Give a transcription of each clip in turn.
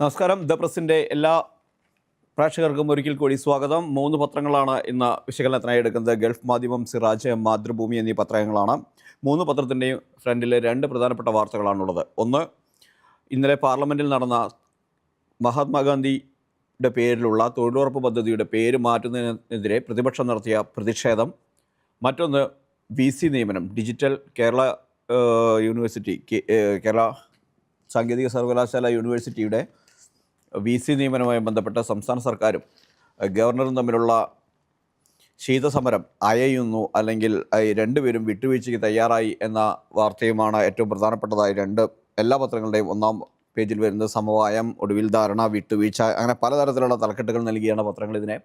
നമസ്കാരം. ദ പ്രസിൻ്റെ എല്ലാ പ്രേക്ഷകർക്കും ഒരിക്കൽ കൂടി സ്വാഗതം. 3 പത്രങ്ങളാണ് ഇന്ന് വിശകലനത്തിനായി എടുക്കുന്നത്. ഗൾഫ് മാധ്യമം, സിറാജ്, മാതൃഭൂമി എന്നീ പത്രങ്ങളാണ്. 3 പത്രത്തിൻ്റെയും ഫ്രണ്ടിൽ 2 പ്രധാനപ്പെട്ട വാർത്തകളാണുള്ളത്. ഒന്ന്, ഇന്നലെ പാർലമെൻറ്റിൽ നടന്ന മഹാത്മാഗാന്ധിയുടെ പേരിലുള്ള തൊഴിലുറപ്പ് പദ്ധതിയുടെ പേര് മാറ്റുന്നതിനെതിരെ പ്രതിപക്ഷം നടത്തിയ പ്രതിഷേധം. മറ്റൊന്ന്, VC നിയമനം, ഡിജിറ്റൽ കേരള യൂണിവേഴ്സിറ്റി, കേരള സാങ്കേതിക സർവകലാശാല യൂണിവേഴ്സിറ്റിയുടെ VC നിയമനവുമായി ബന്ധപ്പെട്ട സംസ്ഥാന സർക്കാരും ഗവർണറും തമ്മിലുള്ള ശീതസമരം അയയുന്നു, അല്ലെങ്കിൽ രണ്ടുപേരും വിട്ടുവീഴ്ചയ്ക്ക് തയ്യാറായി എന്ന വാർത്തയുമാണ് ഏറ്റവും പ്രധാനപ്പെട്ടതായി എല്ലാ പത്രങ്ങളുടെയും ഒന്നാം പേജിൽ വരുന്നത്. സമവായം, ഒടുവിൽ ധാരണ, വിട്ടുവീഴ്ച, അങ്ങനെ പലതരത്തിലുള്ള തലക്കെട്ടുകൾ നൽകിയാണ് പത്രങ്ങൾ ഇതിനെ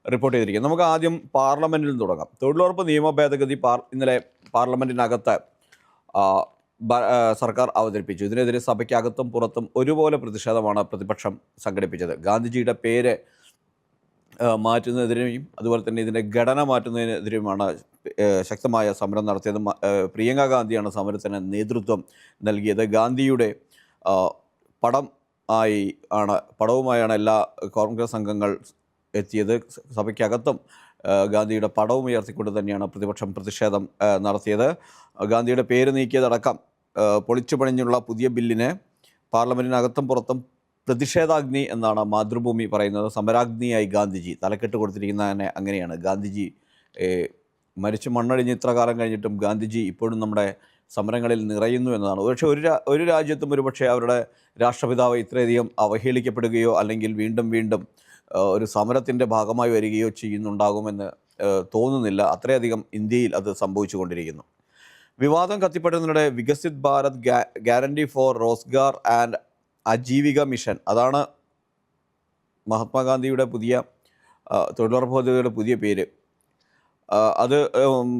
റിപ്പോർട്ട് ചെയ്തിരിക്കുന്നത്. നമുക്ക് ആദ്യം പാർലമെൻറ്റിൽ നിന്ന് തുടങ്ങാം. തൊഴിലുറപ്പ് നിയമ ഭേദഗതി ഇന്നലെ പാർലമെൻറ്റിനകത്ത് സർക്കാർ അവതരിപ്പിച്ചു. ഇതിനെതിരെ സഭയ്ക്കകത്തും പുറത്തും ഒരുപോലെ പ്രതിഷേധമാണ് പ്രതിപക്ഷം സംഘടിപ്പിച്ചത്. ഗാന്ധിജിയുടെ പേര് മാറ്റുന്നതിനെയും അതുപോലെ തന്നെ ഇതിൻ്റെ ഘടന മാറ്റുന്നതിനെതിരെയുമാണ് ശക്തമായ സമരം നടത്തിയത്. പ്രിയങ്ക ഗാന്ധിയാണ് സമരത്തിന് നേതൃത്വം നൽകിയത്. ഗാന്ധിയുടെ പടവുമായാണ് എല്ലാ കോൺഗ്രസ് അംഗങ്ങൾ എത്തിയത്. സഭയ്ക്കകത്തും ഗാന്ധിയുടെ പടവും ഉയർത്തിക്കൊണ്ട് തന്നെയാണ് പ്രതിപക്ഷം പ്രതിഷേധം നടത്തിയത്. ഗാന്ധിയുടെ പേര് നീക്കിയതടക്കം പൊളിച്ചു പണിഞ്ഞുള്ള പുതിയ ബില്ലിന് പാർലമെൻറ്റിനകത്തും പുറത്തും പ്രതിഷേധാഗ്നി എന്നാണ് മാതൃഭൂമി പറയുന്നത്. സമരാഗ്നിയായി ഗാന്ധിജി, തലക്കെട്ട് കൊടുത്തിരിക്കുന്നത് അങ്ങനെയാണ്. ഗാന്ധിജി മരിച്ചു മണ്ണടിഞ്ഞ് ഇത്ര കാലം കഴിഞ്ഞിട്ടും ഗാന്ധിജി ഇപ്പോഴും നമ്മുടെ സമരങ്ങളിൽ നിറയുന്നു എന്നതാണ്. പക്ഷേ ഒരു രാജ്യത്തും ഒരുപക്ഷെ അവരുടെ രാഷ്ട്രപിതാവ് ഇത്രയധികം അവഹേളിക്കപ്പെടുകയോ അല്ലെങ്കിൽ വീണ്ടും ഒരു സമരത്തിൻ്റെ ഭാഗമായി വരികയോ ചെയ്യുന്നുണ്ടാകുമെന്ന് തോന്നുന്നില്ല. അത്രയധികം ഇന്ത്യയിൽ അത് സംഭവിച്ചുകൊണ്ടിരിക്കുന്നു. വിവാദം കത്തിപ്പറ്റുന്നതിനിടെ Viksit Bharat guarantee for Rozgar and Ajeevika mission, അതാണ് മഹാത്മാഗാന്ധിയുടെ പുതിയ തൊഴിലുറപ്പ് പദ്ധതിയുടെ പുതിയ പേര്. അത്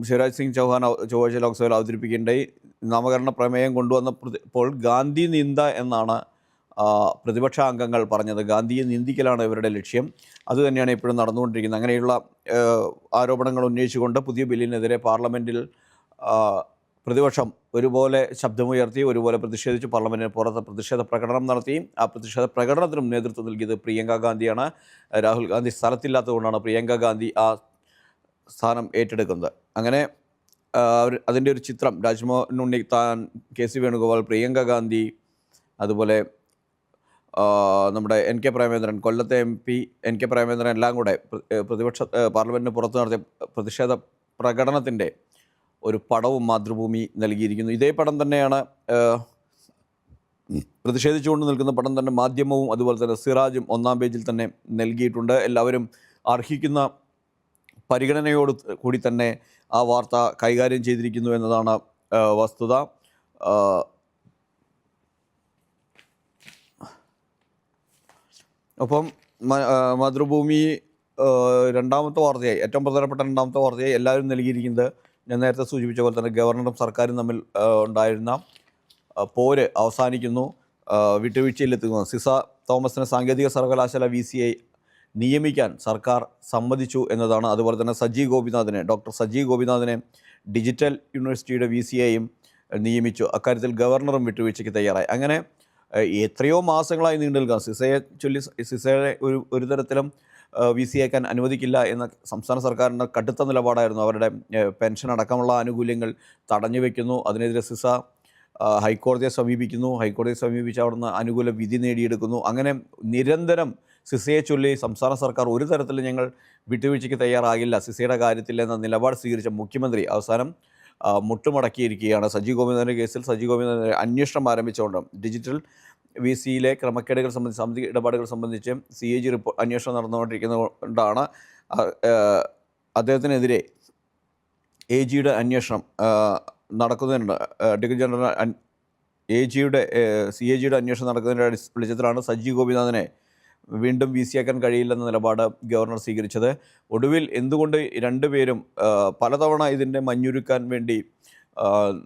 ശിവരാജ് സിംഗ് ചൗഹാൻ ചൊവ്വാഴ്ച ലോക്സഭയിൽ അവതരിപ്പിക്കേണ്ടായി. നാമകരണ പ്രമേയം കൊണ്ടുവന്നപ്പോൾ ഗാന്ധി നിന്ദ എന്നാണ് പ്രതിപക്ഷ അംഗങ്ങൾ പറഞ്ഞത്. ഗാന്ധിയെ നിന്ദിക്കലാണ് ഇവരുടെ ലക്ഷ്യം. അതുതന്നെയാണ് ഇപ്പോഴും നടന്നുകൊണ്ടിരിക്കുന്നത്. അങ്ങനെയുള്ള ആരോപണങ്ങൾ ഉന്നയിച്ചുകൊണ്ട് പുതിയ ബില്ലിനെതിരെ പാർലമെൻറ്റിൽ പ്രതിപക്ഷം ഒരുപോലെ ശബ്ദമുയർത്തി, ഒരുപോലെ പ്രതിഷേധിച്ചു. പാർലമെൻറ്റിന് പുറത്ത് പ്രതിഷേധ പ്രകടനം നടത്തി. ആ പ്രതിഷേധ പ്രകടനത്തിനും നേതൃത്വം നൽകിയത് പ്രിയങ്ക ഗാന്ധിയാണ്. രാഹുൽ ഗാന്ധി സ്ഥലത്തില്ലാത്തതുകൊണ്ടാണ് പ്രിയങ്ക ഗാന്ധി ആ സ്ഥാനം ഏറ്റെടുക്കുന്നത്. അങ്ങനെ അതിൻ്റെ ഒരു ചിത്രം രാജ്മോഹൻ ഉണ്ണിത്താൻ, KC വേണുഗോപാൽ, പ്രിയങ്ക ഗാന്ധി, അതുപോലെ നമ്മുടെ NK പ്രേമചന്ദ്രൻ, കൊല്ലത്തെ MP NK പ്രേമചന്ദ്രൻ എല്ലാം കൂടെ പാർലമെൻറ്റിന് പുറത്ത് നടത്തിയ പ്രതിഷേധ പ്രകടനത്തിൻ്റെ ഒരു പടവും മാതൃഭൂമി നൽകിയിരിക്കുന്നു. ഇതേ പടം തന്നെയാണ്, പ്രതിഷേധിച്ചുകൊണ്ട് നിൽക്കുന്ന പടം തന്നെ മാധ്യമവും അതുപോലെ തന്നെ സിറാജും ഒന്നാം പേജിൽ തന്നെ നൽകിയിട്ടുണ്ട്. എല്ലാവരും അർഹിക്കുന്ന പരിഗണനയോട് കൂടി തന്നെ ആ വാർത്ത കൈകാര്യം ചെയ്തിരിക്കുന്നു എന്നതാണ് വസ്തുത. ഒപ്പം മാതൃഭൂമി രണ്ടാമത്തെ വാർത്തയായി, ഏറ്റവും പ്രധാനപ്പെട്ട രണ്ടാമത്തെ വാർത്തയായി എല്ലാവരും നൽകിയിരിക്കുന്നത് ഞാൻ നേരത്തെ സൂചിപ്പിച്ച പോലെ തന്നെ ഗവർണറും സർക്കാരും തമ്മിൽ ഉണ്ടായിരുന്ന പോര് അവസാനിക്കുന്നു, വിട്ടുവീഴ്ചയിലെത്തുന്നു. സിസ തോമസിനെ സാങ്കേതിക സർവകലാശാല VC നിയമിക്കാൻ സർക്കാർ സമ്മതിച്ചു എന്നതാണ്. അതുപോലെ തന്നെ ഡോക്ടർ സജി ഗോപിനാഥിനെ ഡിജിറ്റൽ യൂണിവേഴ്സിറ്റിയുടെ VC നിയമിച്ചു. അക്കാര്യത്തിൽ ഗവർണറും വിട്ടുവീഴ്ചയ്ക്ക് തയ്യാറായി. അങ്ങനെ എത്രയോ മാസങ്ങളായി നീണ്ടു നിൽക്കാം. സിസയെ ഒരു തരത്തിലും VC ആക്കാൻ അനുവദിക്കില്ല എന്ന സംസ്ഥാന സർക്കാരിൻ്റെ കടുത്ത നിലപാടായിരുന്നു. അവരുടെ പെൻഷൻ അടക്കമുള്ള ആനുകൂല്യങ്ങൾ തടഞ്ഞു വയ്ക്കുന്നു. അതിനെതിരെ സിസ ഹൈക്കോടതിയെ സമീപിച്ച് അവിടുന്ന് അനുകൂല വിധി നേടിയെടുക്കുന്നു. അങ്ങനെ നിരന്തരം സിസയെ ചൊല്ലി സംസ്ഥാന സർക്കാർ ഒരു തരത്തിലും ഞങ്ങൾ വിട്ടുവീഴ്ചയ്ക്ക് തയ്യാറാകില്ല സിസയുടെ കാര്യത്തിൽ എന്ന നിലപാട് സ്വീകരിച്ച മുഖ്യമന്ത്രി അവസാനം മുട്ടുമടക്കിയിരിക്കുകയാണ്. സജി ഗോപിനാഥിൻ്റെ കേസിൽ അന്വേഷണം ആരംഭിച്ചുകൊണ്ട് ഡിജിറ്റൽ VCയിലെ ക്രമക്കേടുകൾ സംബന്ധിച്ച്, സാമ്പത്തിക ഇടപാടുകൾ സംബന്ധിച്ച് CAG അന്വേഷണം നടന്നുകൊണ്ടിരിക്കുന്നതുകൊണ്ടാണ് അദ്ദേഹത്തിനെതിരെ AGയുടെ അന്വേഷണം നടക്കുന്നതിനുണ്ട്. അഡ്വക്കേറ്റ് ജനറൽ CAGയുടെ അന്വേഷണം നടക്കുന്നതിൻ്റെ വെളിച്ചത്തിലാണ് സജി ഗോപിനാഥിനെ വീണ്ടും VC ആക്കാൻ കഴിയില്ലെന്ന നിലപാട് ഗവർണർ സ്വീകരിച്ചത്. ഒടുവിൽ എന്തുകൊണ്ട് രണ്ടുപേരും പലതവണ ഇതിൻ്റെ മഞ്ഞുരുക്കാൻ വേണ്ടി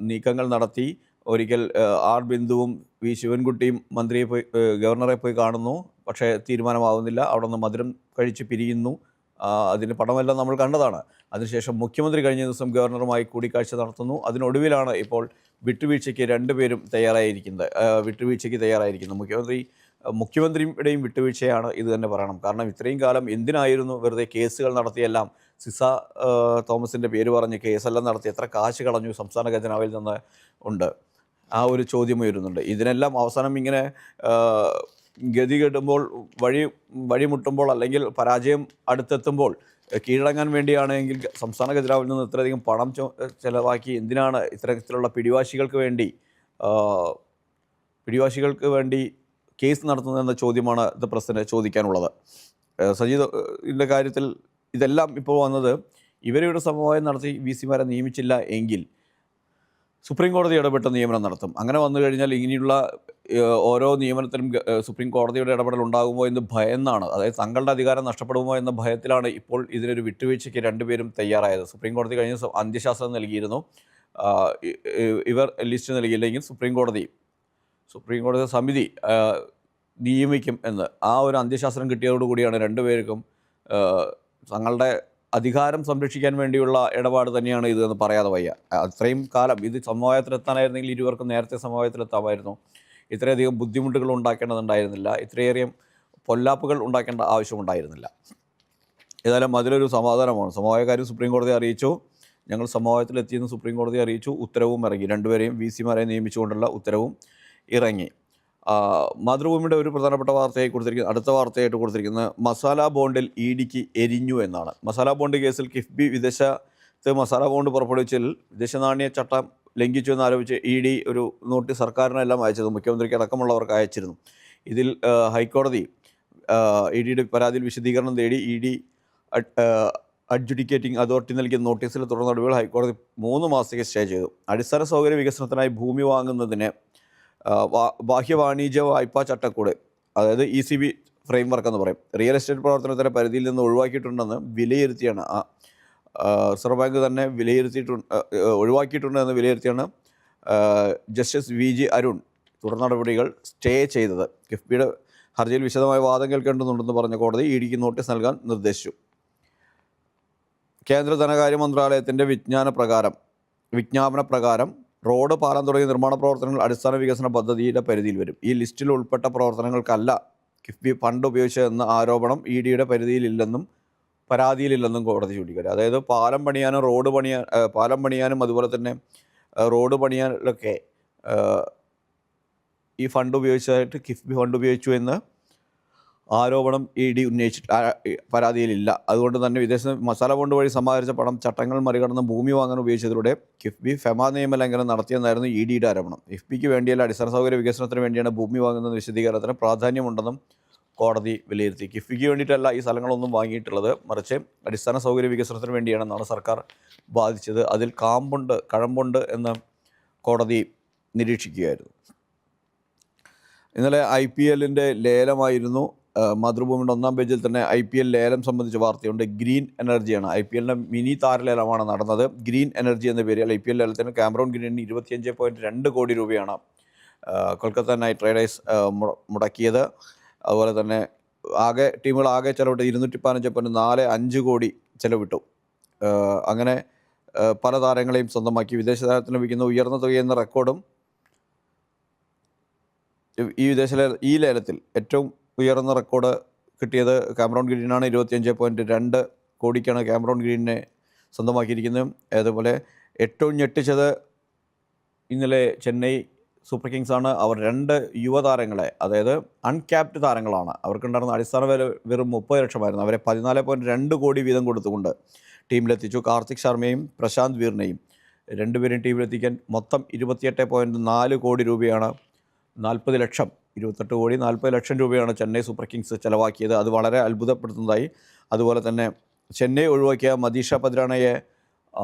നീക്കങ്ങൾ നടത്തി. ഒരിക്കൽ R ബിന്ദുവും V ശിവൻകുട്ടിയും ഗവർണറെ പോയി കാണുന്നു. പക്ഷേ തീരുമാനമാവുന്നില്ല. അവിടെ നിന്ന് മധുരം കഴിച്ച് പിരിയുന്നു. അതിൻ്റെ പടമെല്ലാം നമ്മൾ കണ്ടതാണ്. അതിനുശേഷം മുഖ്യമന്ത്രി കഴിഞ്ഞ ദിവസം ഗവർണറുമായി കൂടിക്കാഴ്ച നടത്തുന്നു. അതിനൊടുവിലാണ് ഇപ്പോൾ വിട്ടുവീഴ്ചയ്ക്ക് രണ്ടുപേരും തയ്യാറായിരിക്കുന്നത്. മുഖ്യമന്ത്രി മുഖ്യമന്ത്രിയുടെയും വിട്ടുവീഴ്ചയാണ് ഇത് തന്നെ പറയണം. കാരണം ഇത്രയും കാലം എന്തിനായിരുന്നു വെറുതെ കേസുകൾ നടത്തിയെല്ലാം സിസ തോമസിൻ്റെ പേര് പറഞ്ഞ് കേസെല്ലാം നടത്തി എത്ര കാശ് കളഞ്ഞു സംസ്ഥാന ഖജനാവിൽ നിന്ന് ഉണ്ട്, ആ ഒരു ചോദ്യം ഉയരുന്നുണ്ട്. ഇതിനെല്ലാം അവസാനം ഇങ്ങനെ ഗതി കെട്ടുമ്പോൾ വഴിമുട്ടുമ്പോൾ അല്ലെങ്കിൽ പരാജയം അടുത്തെത്തുമ്പോൾ കീഴടങ്ങാൻ വേണ്ടിയാണെങ്കിൽ സംസ്ഥാന ഖജനാവിൽ നിന്ന് ഇത്രയധികം പണം ചെലവാക്കി എന്തിനാണ് ഇത്തരത്തിലുള്ള പിടിവാശികൾക്ക് വേണ്ടി കേസ് നടത്തുന്നതെന്ന ചോദ്യമാണ് ദ പ്രസിന് ചോദിക്കാനുള്ളത്. സജീദിൻ്റെ കാര്യത്തിൽ ഇതെല്ലാം ഇപ്പോൾ വന്നത് ഇവരുടെ സമവായം നടത്തി വി സിമാരെ നിയമിച്ചില്ല എങ്കിൽ സുപ്രീം കോടതി ഇടപെട്ട നിയമനം നടത്തും. അങ്ങനെ വന്നു കഴിഞ്ഞാൽ ഇങ്ങനെയുള്ള ഓരോ നിയമനത്തിലും സുപ്രീം കോടതിയുടെ ഇടപെടൽ ഉണ്ടാകുമോ എന്ന് ഭയന്നാണ്, അതായത് തങ്ങളുടെ അധികാരം നഷ്ടപ്പെടുമോ എന്ന ഭയത്തിലാണ് ഇപ്പോൾ ഇതിനൊരു വിട്ടുവീഴ്ചയ്ക്ക് രണ്ടുപേരും തയ്യാറായത്. സുപ്രീം കോടതി കഴിഞ്ഞ അന്ത്യശാസനം നൽകിയിരുന്നു. ഇവർ ലിസ്റ്റ് നൽകിയില്ലെങ്കിൽ സുപ്രീം കോടതി സമിതി നിയമിക്കും എന്ന്. ആ ഒരു അന്ത്യശാസനം കിട്ടിയതോടുകൂടിയാണ് രണ്ടുപേർക്കും തങ്ങളുടെ അധികാരം സംരക്ഷിക്കാൻ വേണ്ടിയുള്ള ഇടപാട് തന്നെയാണ് ഇത് എന്ന് പറയാതെ വയ്യ. അത്രയും കാലം ഇത് സമവായത്തിലെത്താനായിരുന്നെങ്കിൽ ഇരുവർക്കും നേരത്തെ സമവായത്തിലെത്താമായിരുന്നു. ഇത്രയധികം ബുദ്ധിമുട്ടുകൾ ഉണ്ടാക്കേണ്ടതുണ്ടായിരുന്നില്ല, ഇത്രയേറെ പൊല്ലാപ്പുകൾ ഉണ്ടാക്കേണ്ട ആവശ്യമുണ്ടായിരുന്നില്ല. ഏതായാലും അതിലൊരു സമാധാനമാണ്. സമവായക്കാരും സുപ്രീം കോടതിയെ അറിയിച്ചു, ഞങ്ങൾ സമവായത്തിലെത്തിയെന്ന് സുപ്രീം കോടതിയെ അറിയിച്ചു. ഉത്തരവും ഇറങ്ങി, രണ്ടുപേരെയും വി സിമാരെ നിയമിച്ചുകൊണ്ടുള്ള ഉത്തരവും ഇറങ്ങി. മാതൃഭൂമിയുടെ ഒരു പ്രധാനപ്പെട്ട അടുത്ത വാർത്തയായിട്ട് കൊടുത്തിരിക്കുന്നത് മസാല ബോണ്ടിൽ ഇ ഡിക്ക് എരിഞ്ഞു എന്നാണ്. മസാല ബോണ്ട് കേസിൽ കിഫ്ബി വിദേശത്ത് മസാല ബോണ്ട് പുറപ്പെടുവിച്ചതിൽ വിദേശ നാണ്യ ചട്ടം ലംഘിച്ചു എന്നാരോപിച്ച് ഇ ഡി ഒരു നോട്ടീസ് സർക്കാരിനെല്ലാം അയച്ചത് മുഖ്യമന്ത്രിക്ക് അടക്കമുള്ളവർക്ക് അയച്ചിരുന്നു. ഇതിൽ ഹൈക്കോടതി ഇ ഡിയുടെ പരാതിയിൽ വിശദീകരണം തേടി ഇ ഡി അഡ്ജുഡിക്കേറ്റിംഗ് അതോറിറ്റി നൽകിയ നോട്ടീസിൽ തുടർ നടപടികൾ ഹൈക്കോടതി 3 മാസത്തേക്ക് സ്റ്റേ ചെയ്തു. അടിസ്ഥാന സൗകര്യ വികസനത്തിനായി ഭൂമി വാങ്ങുന്നതിന് ബാഹ്യ വാണിജ്യ വായ്പാ ചട്ടക്കൂട്, അതായത് ECB ഫ്രെയിംവർക്ക് എന്ന് പറയും, റിയൽ എസ്റ്റേറ്റ് പ്രവർത്തനത്തിൻ്റെ പരിധിയിൽ നിന്ന് ഒഴിവാക്കിയിട്ടുണ്ടെന്ന് വിലയിരുത്തിയാണ് റിസർവ് ബാങ്ക് തന്നെ ഒഴിവാക്കിയിട്ടുണ്ടെന്ന് വിലയിരുത്തിയാണ് ജസ്റ്റിസ് VG അരുൺ തുടർ നടപടികൾ സ്റ്റേ ചെയ്തത്. കിഫ്ബിയുടെ ഹർജിയിൽ വിശദമായ വാദം കേൾക്കേണ്ടതുണ്ടെന്ന് പറഞ്ഞ കോടതി ഇ ഡിക്ക് നോട്ടീസ് നൽകാൻ നിർദ്ദേശിച്ചു. കേന്ദ്ര ധനകാര്യ മന്ത്രാലയത്തിൻ്റെ വിജ്ഞാപന പ്രകാരം റോഡ്, പാലം തുടങ്ങിയ നിർമ്മാണ പ്രവർത്തനങ്ങൾ അടിസ്ഥാന വികസന പദ്ധതിയുടെ പരിധിയിൽ വരും. ഈ ലിസ്റ്റിൽ ഉൾപ്പെട്ട പ്രവർത്തനങ്ങൾക്കല്ല കിഫ്ബി ഫണ്ട് ഉപയോഗിച്ചതെന്ന ആരോപണം ഇ ഡിയുടെ പരാതിയിലില്ലെന്നും കോടതി ചൂണ്ടിക്കാട്ടി. അതായത് പാലം പണിയാനും അതുപോലെ തന്നെ റോഡ് പണിയാനൊക്കെ ഈ ഫണ്ട് ഉപയോഗിച്ചതായിട്ട് കിഫ്ബി ഫണ്ട് ഉപയോഗിച്ചു എന്ന് ആരോപണം ഇ ഡി പരാതിയിലില്ല. അതുകൊണ്ട് തന്നെ വിദേശ മസാല ബോണ്ട് വഴി സമാഹരിച്ച പണം ചട്ടങ്ങൾ മറികടന്ന് ഭൂമി വാങ്ങാൻ ഉപയോഗിച്ചതിലൂടെ കിഫ്ബി ഫെമ നിയമലംഘനം നടത്തിയെന്നായിരുന്നു ഇ ഡിയുടെ ആരോപണം. കിഫ്ബിക്ക് വേണ്ടിയല്ല, അടിസ്ഥാന സൗകര്യ വികസനത്തിന് വേണ്ടിയാണ് ഭൂമി വാങ്ങുന്ന വിശദീകരണത്തിന് പ്രാധാന്യമുണ്ടെന്നും കോടതി വിലയിരുത്തി. കിഫ്ബിക്ക് വേണ്ടിയിട്ടല്ല ഈ സ്ഥലങ്ങളൊന്നും വാങ്ങിയിട്ടുള്ളത്, മറിച്ച് അടിസ്ഥാന സൗകര്യ വികസനത്തിന് വേണ്ടിയാണെന്നാണ് സർക്കാർ ബാധിച്ചത്. അതിൽ കഴമ്പുണ്ട് എന്ന് കോടതി നിരീക്ഷിക്കുകയായിരുന്നു. ഇന്നലെ IPLൻ്റെ ലേലമായിരുന്നു. മാതൃഭൂമിയുടെ 1-ാം പേജിൽ തന്നെ IPL ലേലം സംബന്ധിച്ച വാർത്തയുണ്ട്. ഗ്രീൻ എനർജിയാണ്. IPLൻ്റെ മിനി താരലേലമാണ് നടന്നത്. ഗ്രീൻ എനർജി എന്ന പേരിൽ IPL ലേലത്തിന് കാമറൂൺ ഗ്രീനിന് 25.2 കോടി രൂപയാണ് കൊൽക്കത്ത നൈറ്റ് റൈഡേഴ്സ് മുടക്കിയത്. അതുപോലെ തന്നെ ടീമുകൾ ആകെ ചെലവിട്ട് 215.45 കോടി ചെലവിട്ടു. അങ്ങനെ പല താരങ്ങളെയും സ്വന്തമാക്കി. വിദേശ താരത്തിന് ലഭിക്കുന്ന ഉയർന്ന തുകയെന്ന റെക്കോർഡും ഈ ലേലത്തിൽ ഏറ്റവും ഉയർന്ന റെക്കോർഡ് കിട്ടിയത് കാമറൂൺ ഗ്രീനാണ്. 25.2 കോടിക്കാണ് കാമറൂൺ ഗ്രീനിനെ സ്വന്തമാക്കിയിരിക്കുന്നത്. അതുപോലെ ഏറ്റവും ഞെട്ടിച്ചത് ഇന്നലെ ചെന്നൈ സൂപ്പർ കിങ്സാണ്. അവർ 2 യുവതാരങ്ങളെ, അതായത് അൺക്യാപ്ഡ് താരങ്ങളാണ്, അവർക്കുണ്ടായിരുന്ന അടിസ്ഥാന വില വെറും 30 ലക്ഷമായിരുന്നു, അവരെ 14.2 കോടി വീതം കൊടുത്തുകൊണ്ട് ടീമിലെത്തിച്ചു. കാർത്തിക് ശർമ്മയും പ്രശാന്ത് വീറിനെയും രണ്ടുപേരും ടീമിലെത്തിക്കാൻ മൊത്തം 28.4 കോടി രൂപയാണ് 28 കോടി 40 ലക്ഷം രൂപയാണ് ചെന്നൈ സൂപ്പർ കിങ്സ് ചിലവാക്കിയത്. അത് വളരെ അത്ഭുതപ്പെടുത്തുന്നതായി. അതുപോലെ തന്നെ ചെന്നൈ ഒഴിവാക്കിയ മദീഷ പതിരാണയെ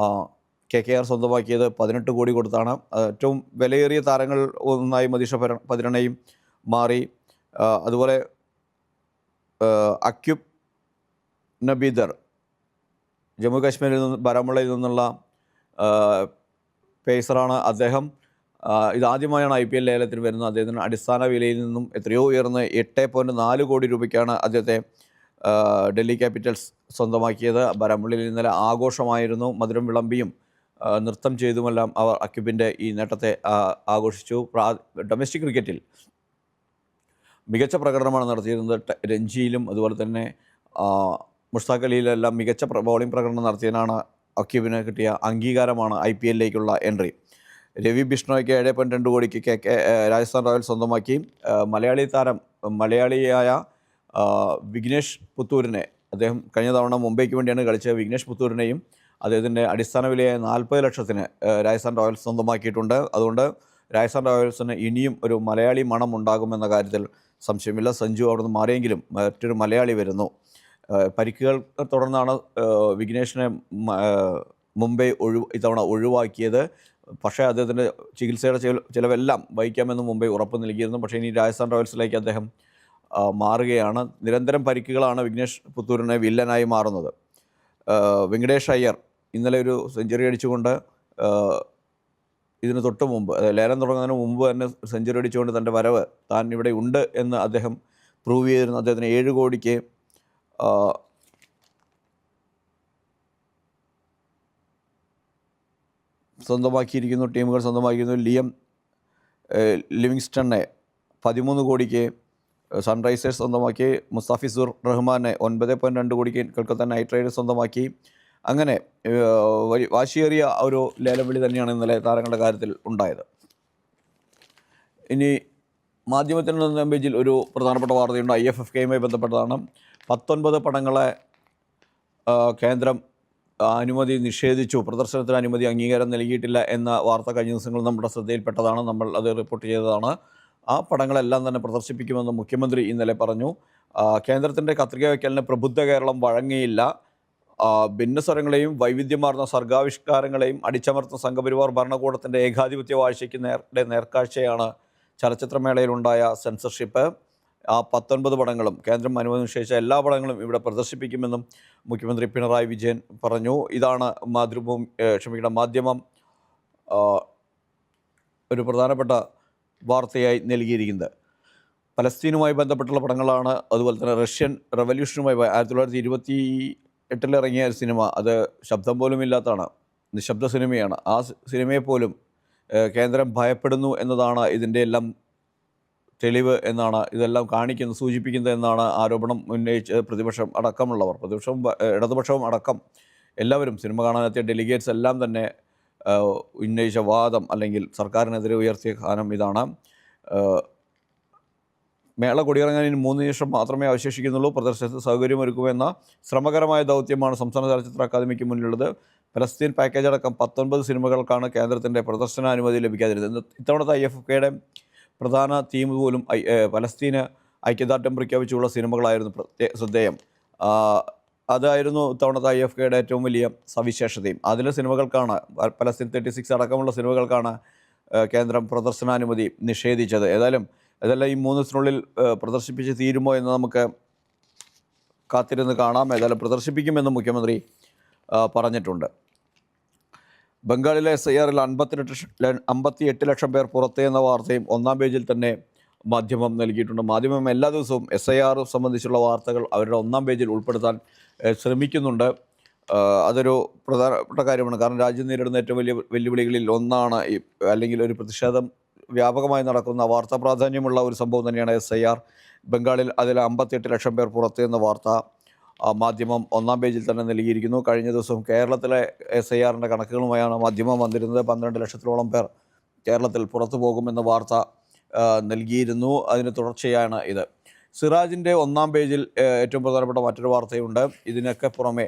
KKR സ്വന്തമാക്കിയത് 18 കോടി കൊടുത്താണ്. ഏറ്റവും വിലയേറിയ താരങ്ങൾ ഒന്നായി മദീഷ പതിരാണയും മാറി. അതുപോലെ അക്യൂബ് നബീദർ ജമ്മു കാശ്മീരിൽ നിന്ന് ബാരാമുള്ളയിൽ നിന്നുള്ള പേസറാണ്. അദ്ദേഹം ഇതാദ്യമായാണ് IPL ലേലത്തിന് വരുന്നത്. അദ്ദേഹത്തിന് അടിസ്ഥാന വിലയിൽ നിന്നും എത്രയോ ഉയർന്ന് 8.4 കോടി രൂപയ്ക്കാണ് അദ്ദേഹത്തെ ഡൽഹി ക്യാപിറ്റൽസ് സ്വന്തമാക്കിയത്. ബാരാമുള്ളിയിൽ ഇന്നലെ ആഘോഷമായിരുന്നു. മധുരം വിളമ്പിയും നൃത്തം ചെയ്തുമെല്ലാം അവർ അക്യൂബിൻ്റെ ഈ നേട്ടത്തെ ആഘോഷിച്ചു. ഡൊമസ്റ്റിക് ക്രിക്കറ്റിൽ മികച്ച പ്രകടനമാണ് നടത്തിയിരുന്നത്. രഞ്ജിയിലും അതുപോലെ തന്നെ മുഷ്താഖ് അലിയിലെല്ലാം മികച്ച ബോളിംഗ് പ്രകടനം നടത്തിയതിനാണ് അക്യൂബിന് കിട്ടിയ അംഗീകാരമാണ് IPLിലേക്കുള്ള എൻട്രി. രവി ബിഷ്ണോയ്ക്ക് 7.2 കോടിക്ക് രാജസ്ഥാൻ റോയൽസ് സ്വന്തമാക്കി. മലയാളിയായ വിഘ്നേഷ് പുത്തൂരിനെ, അദ്ദേഹം കഴിഞ്ഞ തവണ മുംബൈക്ക് വേണ്ടിയാണ് കളിച്ചത്. വിഘ്നേഷ് പുത്തൂരിനെയും അദ്ദേഹത്തിൻ്റെ അടിസ്ഥാന വിലയായ 40 ലക്ഷത്തിന് രാജസ്ഥാൻ റോയൽസ് സ്വന്തമാക്കിയിട്ടുണ്ട്. അതുകൊണ്ട് രാജസ്ഥാൻ റോയൽസിന് ഇനിയും ഒരു മലയാളി മണം ഉണ്ടാകുമെന്ന കാര്യത്തിൽ സംശയമില്ല. സഞ്ജു അവിടുന്ന് മാറിയെങ്കിലും മറ്റൊരു മലയാളി വരുന്നു. പരിക്കുകൾ തുടർന്നാണ് വിഘ്നേഷിനെ മുംബൈ ഇത്തവണ ഒഴിവാക്കിയത്. പക്ഷേ അദ്ദേഹത്തിൻ്റെ ചികിത്സയുടെ ചിലവെല്ലാം വഹിക്കാമെന്ന് മുംബൈ ഉറപ്പ് നൽകിയിരുന്നു. പക്ഷേ ഇനി രാജസ്ഥാൻ റോയൽസിലേക്ക് അദ്ദേഹം മാറുകയാണ്. നിരന്തരം പരിക്കുകളാണ് വിഘ്നേഷ് പുത്തൂരിനെ വില്ലനായി മാറുന്നത്. വെങ്കടേഷ് അയ്യർ ഇന്നലെ ഒരു സെഞ്ചുറി അടിച്ചുകൊണ്ട് ഇതിന് തൊട്ട് മുമ്പ്, ലേലം തുടങ്ങുന്നതിന് മുമ്പ് തന്നെ സെഞ്ചുറി അടിച്ചുകൊണ്ട് തൻ്റെ വരവ് താൻ ഇവിടെ ഉണ്ട് എന്ന് അദ്ദേഹം പ്രൂവ് ചെയ്തിരുന്നു. അദ്ദേഹത്തിന് 7 കോടിക്ക് സ്വന്തമാക്കിയിരിക്കുന്നു, ടീമുകൾ സ്വന്തമാക്കിയിരിക്കുന്നു. ലിവിങ്സ്റ്റണിനെ 13 കോടിക്ക് സൺറൈസേഴ്സ് സ്വന്തമാക്കി. മുസ്താഫിസുർ റഹ്മാനെ 9.2 കോടിക്ക് കൽക്കത്ത നൈറ്റ് റൈഡേഴ്സ് സ്വന്തമാക്കി. അങ്ങനെ വാശിയേറിയ ഒരു ലേലവിളി തന്നെയാണ് ഇന്നലെ താരങ്ങളുടെ കാര്യത്തിൽ ഉണ്ടായത്. ഇനി മാധ്യമത്തിൻ്റെ 1 പേജിൽ ഒരു പ്രധാനപ്പെട്ട വാർത്തയുണ്ട്. IFFKയുമായി ബന്ധപ്പെട്ടതാണ്. 19 പടങ്ങളെ കേന്ദ്രം അനുമതി നിഷേധിച്ചു, പ്രദർശനത്തിന് അനുമതി അംഗീകാരം നൽകിയിട്ടില്ല എന്ന വാർത്ത കഴിഞ്ഞ ദിവസങ്ങൾ നമ്മുടെ ശ്രദ്ധയിൽപ്പെട്ടതാണ്. നമ്മൾ അത് റിപ്പോർട്ട് ചെയ്തതാണ്. ആ പടങ്ങളെല്ലാം തന്നെ പ്രദർശിപ്പിക്കുമെന്ന് മുഖ്യമന്ത്രി ഇന്നലെ പറഞ്ഞു. കേന്ദ്രത്തിൻ്റെ കത്രിക വയ്ക്കലിന് പ്രബുദ്ധ കേരളം വഴങ്ങിയില്ല. ഭിന്നസ്വരങ്ങളെയും വൈവിധ്യമാർന്ന സർഗാവിഷ്കാരങ്ങളെയും അടിച്ചമർത്തുന്ന സംഘപരിവാർ ഭരണകൂടത്തിൻ്റെ ഏകാധിപത്യ വാഴ്ചയ്ക്ക് നേർക്കാഴ്ചയാണ് ചലച്ചിത്രമേളയിലുണ്ടായ സെൻസർഷിപ്പ്. ആ 19 പടങ്ങളും കേന്ദ്രം അനുമതി നിഷേധിച്ച എല്ലാ പടങ്ങളും ഇവിടെ പ്രദർശിപ്പിക്കുമെന്നും മുഖ്യമന്ത്രി പിണറായി വിജയൻ പറഞ്ഞു. ഇതാണ് മാധ്യമം ഒരു പ്രധാനപ്പെട്ട വാർത്തയായി നൽകിയിരിക്കുന്നത്. പലസ്തീനുമായി ബന്ധപ്പെട്ടുള്ള പടങ്ങളാണ്. അതുപോലെ തന്നെ റഷ്യൻ റവല്യൂഷനുമായി 1928 ഇറങ്ങിയ ഒരു സിനിമ, അത് ശബ്ദം പോലും ഇല്ലാത്തതാണ്, നിശബ്ദ സിനിമയാണ്. ആ സിനിമയെ പോലും കേന്ദ്രം ഭയപ്പെടുന്നു എന്നതാണ് ഇതിൻ്റെ എല്ലാം തെളിവ് എന്നാണ് ഇതെല്ലാം സൂചിപ്പിക്കുന്നത് എന്നാണ് ആരോപണം ഉന്നയിച്ച് പ്രതിപക്ഷം അടക്കമുള്ളവർ, ഇടതുപക്ഷവും അടക്കം എല്ലാവരും, സിനിമ കാണാനെത്തിയ ഡെലിഗേറ്റ്സ് എല്ലാം തന്നെ ഉന്നയിച്ച വാദം അല്ലെങ്കിൽ സർക്കാരിനെതിരെ ഉയർത്തിയ സ്ഥാനം ഇതാണ്. മേള കൊടിയിറങ്ങാൻ ഇനി 3 നിമിഷം മാത്രമേ അവശേഷിക്കുന്നുള്ളൂ. പ്രദർശനത്തിന് സൗകര്യമൊരുക്കുമെന്ന ശ്രമകരമായ ദൗത്യമാണ് സംസ്ഥാന ചലച്ചിത്ര അക്കാദമിക്ക് മുന്നിലുള്ളത്. പലസ്തീൻ പാക്കേജ് അടക്കം 19 സിനിമകൾക്കാണ് കേന്ദ്രത്തിൻ്റെ പ്രദർശനാനുമതി ലഭിക്കാതിരുന്നത്. ഇത്തവണത്തെ IFFKയുടെ പ്രധാന തീം പോലും പലസ്തീന് ഐക്യദാർഢ്യം പ്രഖ്യാപിച്ചുള്ള സിനിമകളായിരുന്നു ശ്രദ്ധേയം. അതായിരുന്നു ഇത്തവണത്തെ IFFKയുടെ ഏറ്റവും വലിയ സവിശേഷതയും. അതിലെ സിനിമകൾക്കാണ്, പലസ്തീൻ 36 അടക്കമുള്ള സിനിമകൾക്കാണ് കേന്ദ്രം പ്രദർശനാനുമതി നിഷേധിച്ചത്. ഏതായാലും ഇതെല്ലാം ഈ 3 ദിവസത്തിനുള്ളിൽ പ്രദർശിപ്പിച്ച് തീരുമോ എന്ന് നമുക്ക് കാത്തിരുന്ന് കാണാം. ഏതായാലും പ്രദർശിപ്പിക്കുമെന്ന് മുഖ്യമന്ത്രി പറഞ്ഞിട്ടുണ്ട്. ബംഗാളിലെ SIRൽ 58 ലക്ഷം പേർ പുറത്ത് എന്ന വാർത്തയും 1-ാം പേജിൽ തന്നെ മാധ്യമം നൽകിയിട്ടുണ്ട്. മാധ്യമം എല്ലാ ദിവസവും SIR സംബന്ധിച്ചുള്ള വാർത്തകൾ അവരുടെ 1-ാം പേജിൽ ഉൾപ്പെടുത്താൻ ശ്രമിക്കുന്നുണ്ട്. അതൊരു പ്രധാനപ്പെട്ട കാര്യമാണ്. കാരണം രാജ്യം നേരിടുന്ന ഏറ്റവും വലിയ വെല്ലുവിളികളിൽ ഒന്നാണ് അല്ലെങ്കിൽ ഒരു പ്രതിഷേധം വ്യാപകമായി നടക്കുന്ന വാർത്താ പ്രാധാന്യമുള്ള ഒരു സംഭവം തന്നെയാണ് SIR. ബംഗാളിൽ അതിൽ 58 ലക്ഷം പേർ പുറത്ത് എന്ന വാർത്ത മാധ്യമം 1-ാം പേജിൽ തന്നെ നൽകിയിരിക്കുന്നു. കഴിഞ്ഞ ദിവസം കേരളത്തിലെ SIRൻ്റെ കണക്കുകളുമായാണ് മാധ്യമം വന്നിരുന്നത്. 12 ലക്ഷത്തോളം പേർ കേരളത്തിൽ പുറത്തു പോകുമെന്ന വാർത്ത നൽകിയിരുന്നു. അതിന് തുടർച്ചയാണ് ഇത്. സിറാജിൻ്റെ 1-ാം പേജിൽ ഏറ്റവും പ്രധാനപ്പെട്ട മറ്റൊരു വാർത്തയുണ്ട്. ഇതിനൊക്കെ പുറമെ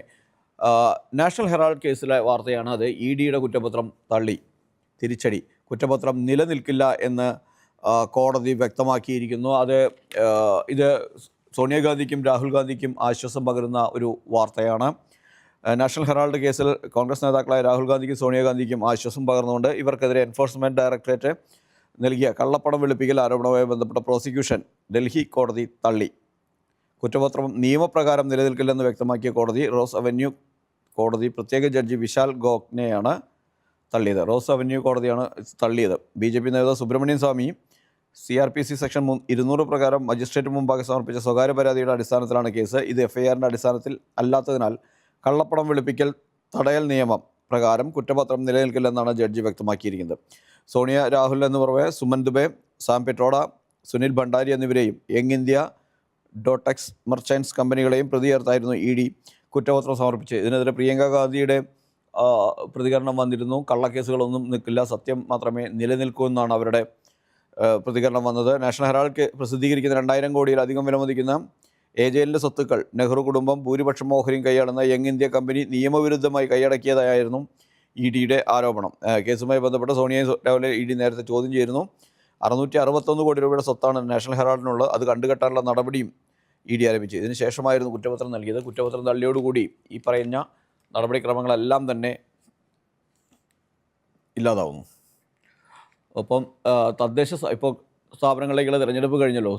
നാഷണൽ ഹെറാൾഡ് കേസിലെ വാർത്തയാണ്. അത് EDയുടെ കുറ്റപത്രം തള്ളി. തിരിച്ചടി. കുറ്റപത്രം നിലനിൽക്കില്ല എന്ന് കോടതി വ്യക്തമാക്കിയിരിക്കുന്നു. ഇത് സോണിയാഗാന്ധിക്കും രാഹുൽ ഗാന്ധിക്കും ആശ്വാസം പകരുന്ന ഒരു വാർത്തയാണ്. നാഷണൽ ഹെറാൾഡ് കേസിൽ കോൺഗ്രസ് നേതാക്കളായ രാഹുൽ ഗാന്ധിക്കും സോണിയാഗാന്ധിക്കും ആശ്വാസം പകർന്നുകൊണ്ട് ഇവർക്കെതിരെ എൻഫോഴ്സ്മെൻറ്റ് ഡയറക്ടറേറ്റ് നൽകിയ കള്ളപ്പണം വെളുപ്പിക്കൽ ആരോപണവുമായി ബന്ധപ്പെട്ട പ്രോസിക്യൂഷൻ ഡൽഹി കോടതി തള്ളി. കുറ്റപത്രം നിയമപ്രകാരം നിലനിൽക്കില്ലെന്ന് വ്യക്തമാക്കിയ റോസ് അവന്യൂ കോടതി പ്രത്യേക ജഡ്ജി വിശാൽ ഗോഖ്നെയാണ് തള്ളിയത്. റോസ് അവന്യൂ കോടതിയാണ് തള്ളിയത്. BJP നേതാവ് സുബ്രഹ്മണ്യൻ സ്വാമി CRPC സെക്ഷൻ 200 പ്രകാരം മജിസ്ട്രേറ്റ് മുമ്പാകെ സമർപ്പിച്ച സ്വകാര്യ പരാതിയുടെ അടിസ്ഥാനത്തിലാണ് കേസ്. ഇത് FIRൻ്റെ അടിസ്ഥാനത്തിൽ അല്ലാത്തതിനാൽ കള്ളപ്പണം വെളുപ്പിക്കൽ തടയൽ നിയമം പ്രകാരം കുറ്റപത്രം നിലനിൽക്കില്ലെന്നാണ് ജഡ്ജി വ്യക്തമാക്കിയിരിക്കുന്നത്. സോണിയ, രാഹുൽ എന്ന് പുറമെ സുമൻ ദുബെ, സാം പിട്രോഡ, സുനിൽ ഭണ്ഡാരി എന്നിവരെയും യങ് ഇന്ത്യ, ഡോട്ടെക്സ് മെർച്ചൻസ് കമ്പനികളെയും പ്രതി ചേർത്തായിരുന്നു ഇ.ഡി. കുറ്റപത്രം സമർപ്പിച്ചത്. ഇതിനെതിരെ പ്രിയങ്ക ഗാന്ധിയുടെ പ്രതികരണം വന്നിരുന്നു. കള്ളക്കേസുകളൊന്നും നിൽക്കില്ല, സത്യം മാത്രമേ നിലനിൽക്കൂ എന്നാണ് അവരുടെ പ്രതികരണം വന്നത്. നാഷണൽ ഹെറാൾഡ് പ്രസിദ്ധീകരിക്കുന്ന 2000 കോടിയിലധികം വിലമതിക്കുന്ന ഏജലിൻ്റെ സ്വത്തുക്കൾ നെഹ്റു കുടുംബം ഭൂരിപക്ഷം ഓഹരിയും കൈയാളുന്ന യങ് ഇന്ത്യ കമ്പനി നിയമവിരുദ്ധമായി കൈയടക്കിയതായിരുന്നു ഇ.ഡിയുടെ ആരോപണം. കേസുമായി ബന്ധപ്പെട്ട് സോണിയയും രാഹുലെ ഇ.ഡി നേരത്തെ ചോദ്യം ചെയ്തിരുന്നു. 661 കോടി രൂപയുടെ സ്വത്താണ് നാഷണൽ ഹെറാൾഡിനുള്ളത്. അത് കണ്ടുകെട്ടാനുള്ള നടപടിയും ഇ.ഡി ആരംഭിച്ചു. ഇതിന് ശേഷമായിരുന്നു കുറ്റപത്രം നൽകിയത്. കുറ്റപത്രം തള്ളിയോടുകൂടി ഈ പറയുന്ന നടപടിക്രമങ്ങളെല്ലാം തന്നെ ഇല്ലാതാവുന്നു. ഒപ്പം ഇപ്പോൾ സ്ഥാപനങ്ങളിലേക്കുള്ള തിരഞ്ഞെടുപ്പ് കഴിഞ്ഞല്ലോ.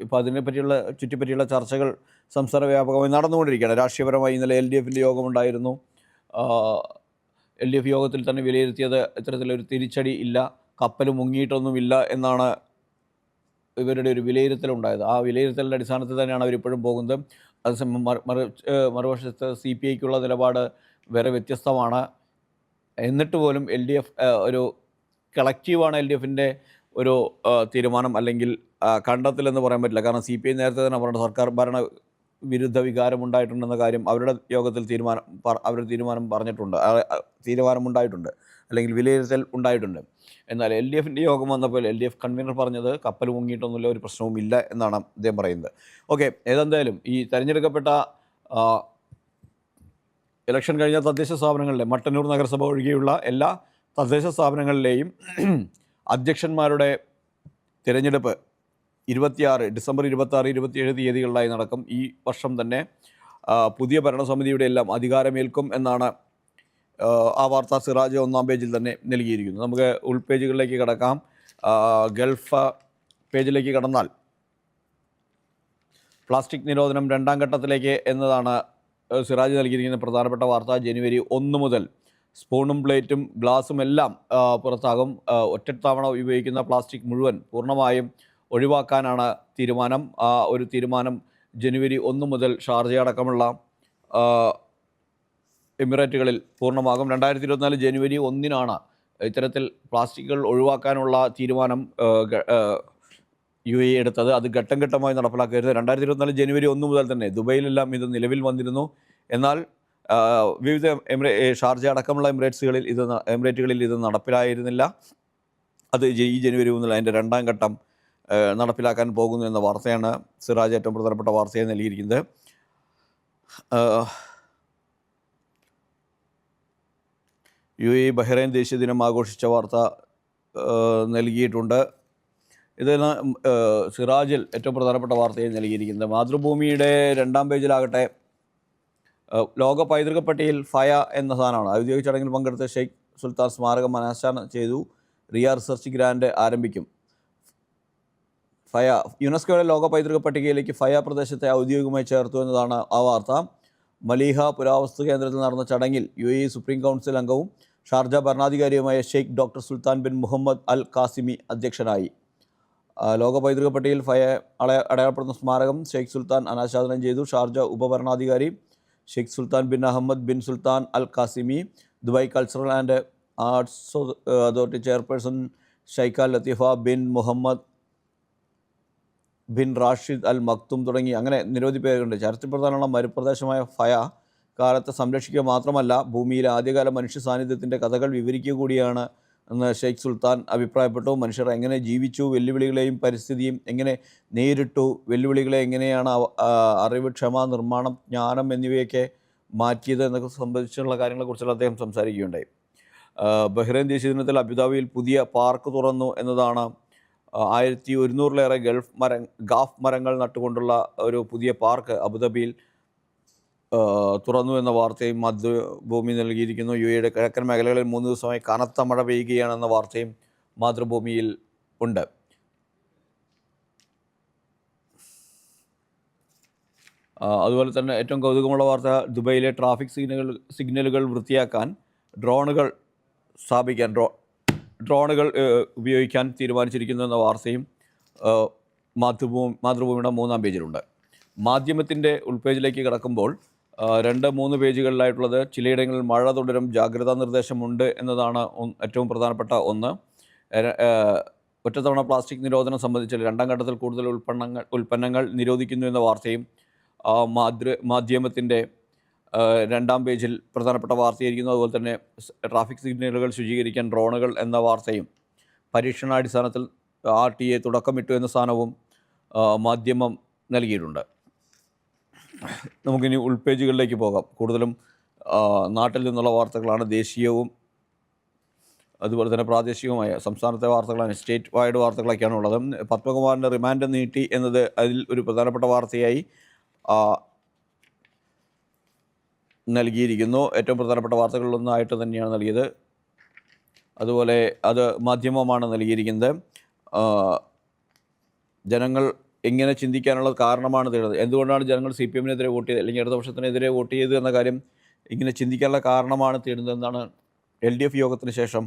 ഇപ്പോൾ അതിനെപ്പറ്റിയുള്ള ചുറ്റിപ്പറ്റിയുള്ള ചർച്ചകൾ സംസ്ഥാന വ്യാപകമായി നടന്നുകൊണ്ടിരിക്കുകയാണ്. രാഷ്ട്രീയപരമായി ഇന്നലെ LDFൻ്റെ യോഗമുണ്ടായിരുന്നു. LDF യോഗത്തിൽ തന്നെ വിലയിരുത്തിയത് ഇത്തരത്തിലൊരു തിരിച്ചടി ഇല്ല, കപ്പൽ മുങ്ങിയിട്ടൊന്നുമില്ല എന്നാണ് ഇവരുടെ ഒരു വിലയിരുത്തലുണ്ടായത്. ആ വിലയിരുത്തലിൻ്റെ അടിസ്ഥാനത്തിൽ തന്നെയാണ് അവരിപ്പോഴും പോകുന്നത്. അതേസമയം മറുവശത്ത് CPIക്കുള്ള നിലപാട് വേറെ വ്യത്യസ്തമാണ്. എന്നിട്ട് പോലും LDF ഒരു കളക്റ്റീവാണ് LDFൻ്റെ ഒരു തീരുമാനം അല്ലെങ്കിൽ കണ്ടെത്തലെന്ന് പറയാൻ പറ്റില്ല. കാരണം CPI നേരത്തെ തന്നെ പറഞ്ഞ സർക്കാർ ഭരണ വിരുദ്ധ വികാരം ഉണ്ടായിട്ടുണ്ടെന്ന കാര്യം അവരുടെ യോഗത്തിൽ തീരുമാനം പറഞ്ഞിട്ടുണ്ട്, തീരുമാനമുണ്ടായിട്ടുണ്ട്, അല്ലെങ്കിൽ വിലയിരുത്തൽ ഉണ്ടായിട്ടുണ്ട്. എന്നാൽ LDFൻ്റെ യോഗം വന്നപ്പോൾ LDF കൺവീനർ പറഞ്ഞത് കപ്പൽ മുങ്ങിയിട്ടൊന്നുമില്ല, ഒരു പ്രശ്നവും ഇല്ല എന്നാണ് അദ്ദേഹം പറയുന്നത്. ഓക്കെ, ഏതെന്തായാലും ഈ തെരഞ്ഞെടുക്കപ്പെട്ട ഇലക്ഷൻ കഴിഞ്ഞ തദ്ദേശ സ്ഥാപനങ്ങളിലെ മട്ടന്നൂർ നഗരസഭ ഒഴികെയുള്ള എല്ലാ തദ്ദേശ സ്ഥാപനങ്ങളിലെയും അധ്യക്ഷന്മാരുടെ തിരഞ്ഞെടുപ്പ് ഡിസംബർ 26, 27 തീയതികളിലായി നടക്കും. ഈ വർഷം തന്നെ പുതിയ ഭരണസമിതിയുടെ എല്ലാം അധികാരമേൽക്കും എന്നാണ് ആ വാർത്ത സിറാജ് ഒന്നാം പേജിൽ തന്നെ നൽകിയിരിക്കുന്നു. നമുക്ക് ഉൾപേജുകളിലേക്ക് കടക്കാം. ഗൾഫ് പേജിലേക്ക് കടന്നാൽ പ്ലാസ്റ്റിക് നിരോധനം 2ാം ഘട്ടത്തിലേക്ക് എന്നതാണ് സിറാജ് നൽകിയിരിക്കുന്ന പ്രധാനപ്പെട്ട വാർത്ത. ജനുവരി 1 മുതൽ സ്പൂണും പ്ലേറ്റും ഗ്ലാസും എല്ലാം പുറത്താകും. ഒറ്റത്തവണ ഉപയോഗിക്കുന്ന പ്ലാസ്റ്റിക് മുഴുവൻ പൂർണ്ണമായും ഒഴിവാക്കാനാണ് തീരുമാനം. ആ ഒരു തീരുമാനം ജനുവരി 1 മുതൽ ഷാർജ അടക്കമുള്ള എമിറേറ്റുകളിൽ പൂർണ്ണമാകും. 2024 ജനുവരി 1-നാണ് ഇത്തരത്തിൽ പ്ലാസ്റ്റിക്കുകൾ ഒഴിവാക്കാനുള്ള തീരുമാനം UAE എടുത്തത്. അത് ഘട്ടം ഘട്ടമായി നടപ്പിലാക്കരുത്. 2024 ജനുവരി 1 മുതൽ തന്നെ ദുബൈയിലെല്ലാം ഇത് നിലവിൽ വന്നിരുന്നു. എന്നാൽ വിവിധ ഷാർജ അടക്കമുള്ള എമിറേറ്റുകളിൽ ഇത് നടപ്പിലായിരുന്നില്ല. അത് ഈ ജനുവരി 1 അതിൻ്റെ 2ാം ഘട്ടം നടപ്പിലാക്കാൻ പോകുന്നു എന്ന വാർത്തയാണ് സിറാജ് ഏറ്റവും പ്രധാനപ്പെട്ട വാർത്തയായി നൽകിയിരിക്കുന്നത്. UAE ബഹ്റൈൻ ദേശീയ ദിനം ആഘോഷിച്ച വാർത്ത നൽകിയിട്ടുണ്ട്. ഇതിന് സിറാജിൽ ഏറ്റവും പ്രധാനപ്പെട്ട വാർത്തയായി നൽകിയിരിക്കുന്നത്. മാതൃഭൂമിയുടെ 2ാം പേജിലാകട്ടെ ലോക പൈതൃക പട്ടികയിൽ ഫയ എന്ന സാധനമാണ്. ഔദ്യോഗിക ചടങ്ങിൽ പങ്കെടുത്ത ഷെയ്ഖ് സുൽത്താൻ സ്മാരകം അനാച്ഛാദനം ചെയ്തു. റിയ റിസർച്ച് ഗ്രാൻഡ് ആരംഭിക്കും. ഫയ യുനെസ്കോയുടെ ലോക പൈതൃക പട്ടികയിലേക്ക് ഫയ പ്രദേശത്തെ ഔദ്യോഗികമായി ചേർത്തു എന്നതാണ് ആ വാർത്ത. മലീഹ പുരാവസ്തു കേന്ദ്രത്തിൽ നടന്ന ചടങ്ങിൽ UAE സുപ്രീം കൗൺസിൽ അംഗവും ഷാർജ ഭരണാധികാരിയുമായ Sheikh doctor Sultan bin Muhammad al Qasimi അധ്യക്ഷനായി. ലോക പൈതൃക പട്ടികയിൽ ഫയ അടയാളപ്പെടുന്ന സ്മാരകം ഷെയ്ഖ് സുൽത്താൻ അനാച്ഛാദനം ചെയ്തു. ഷാർജ ഉപഭരണാധികാരി Sheikh Sultan bin Ahmed bin Sultan al Qasimi, Dubai cultural and arts authority chairperson Sheikha Latifa bin Mohammed bin Rashid al Maktoum തുടങ്ങി അങ്ങനെ നിരവധി പേരുണ്ട്. ചരിത്രപ്രധാനമുള്ള മരുപ്രദേശമായ ഫയ കാലത്തെ സംരക്ഷിക്കുക മാത്രമല്ല ഭൂമിയിലെ ആദ്യകാല മനുഷ്യ സാന്നിധ്യത്തിൻ്റെ കഥകൾ വിവരിക്കുക കൂടിയാണ് എന്ന് ഷെയ്ഖ് സുൽത്താൻ അഭിപ്രായപ്പെട്ടു. മനുഷ്യർ എങ്ങനെ ജീവിച്ചു, വെല്ലുവിളികളെയും പരിസ്ഥിതിയും എങ്ങനെ നേരിട്ടു, വെല്ലുവിളികളെ എങ്ങനെയാണ് അറിവ്, ക്ഷമ, നിർമ്മാണം, ജ്ഞാനം എന്നിവയൊക്കെ മാറ്റിയത് എന്നൊക്കെ സംബന്ധിച്ചുള്ള കാര്യങ്ങളെക്കുറിച്ചുള്ള അദ്ദേഹം സംസാരിക്കുകയുണ്ടായി. ബഹ്റൈൻ ദേശീയ ദിനത്തിൽ അബുദാബിയിൽ പുതിയ പാർക്ക് തുറന്നു എന്നതാണ്. 1100-ലേറെ ഗാഫ് മരങ്ങൾ നട്ടുകൊണ്ടുള്ള ഒരു പുതിയ പാർക്ക് അബുദാബിയിൽ തുറന്നു എന്ന വാർത്തയും മാതൃഭൂമി നൽകിയിരിക്കുന്നു. UAEയുടെ കിഴക്കൻ മേഖലകളിൽ 3 ദിവസമായി കനത്ത മഴ പെയ്യുകയാണെന്ന വാർത്തയും മാതൃഭൂമിയിൽ ഉണ്ട്. അതുപോലെ തന്നെ ഏറ്റവും കൗതുകമുള്ള വാർത്ത ദുബൈയിലെ ട്രാഫിക് സിഗ്നലുകൾ വൃത്തിയാക്കാൻ ഡ്രോണുകൾ ഉപയോഗിക്കാൻ തീരുമാനിച്ചിരിക്കുന്നു എന്ന വാർത്തയും മാതൃഭൂമിയുടെ 3ാം പേജിലുണ്ട്. മാധ്യമത്തിൻ്റെ ഉൾപേജിലേക്ക് കിടക്കുമ്പോൾ 2-3 പേജുകളിലായിട്ടുള്ളത് ചിലയിടങ്ങളിൽ മഴ തുടരും, ജാഗ്രതാ നിർദ്ദേശമുണ്ട് എന്നതാണ് ഏറ്റവും പ്രധാനപ്പെട്ട ഒന്ന്. ഒറ്റത്തവണ പ്ലാസ്റ്റിക് നിരോധനം സംബന്ധിച്ച് രണ്ടാം ഘട്ടത്തിൽ കൂടുതൽ ഉൽപ്പന്നങ്ങൾ നിരോധിക്കുന്നു എന്ന വാർത്തയും മാധ്യമത്തിൻ്റെ രണ്ടാം പേജിൽ പ്രധാനപ്പെട്ട വാർത്തയായിരിക്കുന്നു. അതുപോലെ തന്നെ ട്രാഫിക് സിഗ്നലുകൾ ശുചീകരിക്കാൻ ഡ്രോണുകൾ എന്ന വാർത്തയും പരീക്ഷണാടിസ്ഥാനത്തിൽ RTA തുടക്കമിട്ടു എന്ന സ്ഥാനവും മാധ്യമം നൽകിയിട്ടുണ്ട്. നമുക്കിനി ഉൾപേജുകളിലേക്ക് പോകാം. കൂടുതലും നാട്ടിൽ നിന്നുള്ള വാർത്തകളാണ്. ദേശീയവും അതുപോലെ തന്നെ പ്രാദേശികവുമായ സംസ്ഥാനത്തെ വാർത്തകളാണ്, സ്റ്റേറ്റ് വൈഡ് വാർത്തകളൊക്കെയാണ് ഉള്ളത്. പത്മകുമാറിൻ്റെ റിമാൻഡ് നീട്ടി എന്നത് അതിൽ ഒരു പ്രധാനപ്പെട്ട വാർത്തയായി നൽകിയിരിക്കുന്നു. ഏറ്റവും പ്രധാനപ്പെട്ട വാർത്തകളിലൊന്നായിട്ട് തന്നെയാണ് നൽകിയത്. അതുപോലെ അത് മാധ്യമമാണ് നൽകിയിരിക്കുന്നത്. ജനങ്ങൾ എങ്ങനെ ചിന്തിക്കാനുള്ള കാരണമാണ് തരുന്നത്. എന്തുകൊണ്ടാണ് ജനങ്ങൾ CPM-നെതിരെ വോട്ട് ചെയ്തത് അല്ലെങ്കിൽ ഇടതുപക്ഷത്തിനെതിരെ വോട്ട് ചെയ്തത് എന്ന കാര്യം ഇങ്ങനെ ചിന്തിക്കാനുള്ള കാരണമാണ് തേടുന്നതെന്നാണ് LDF യോഗത്തിന് ശേഷം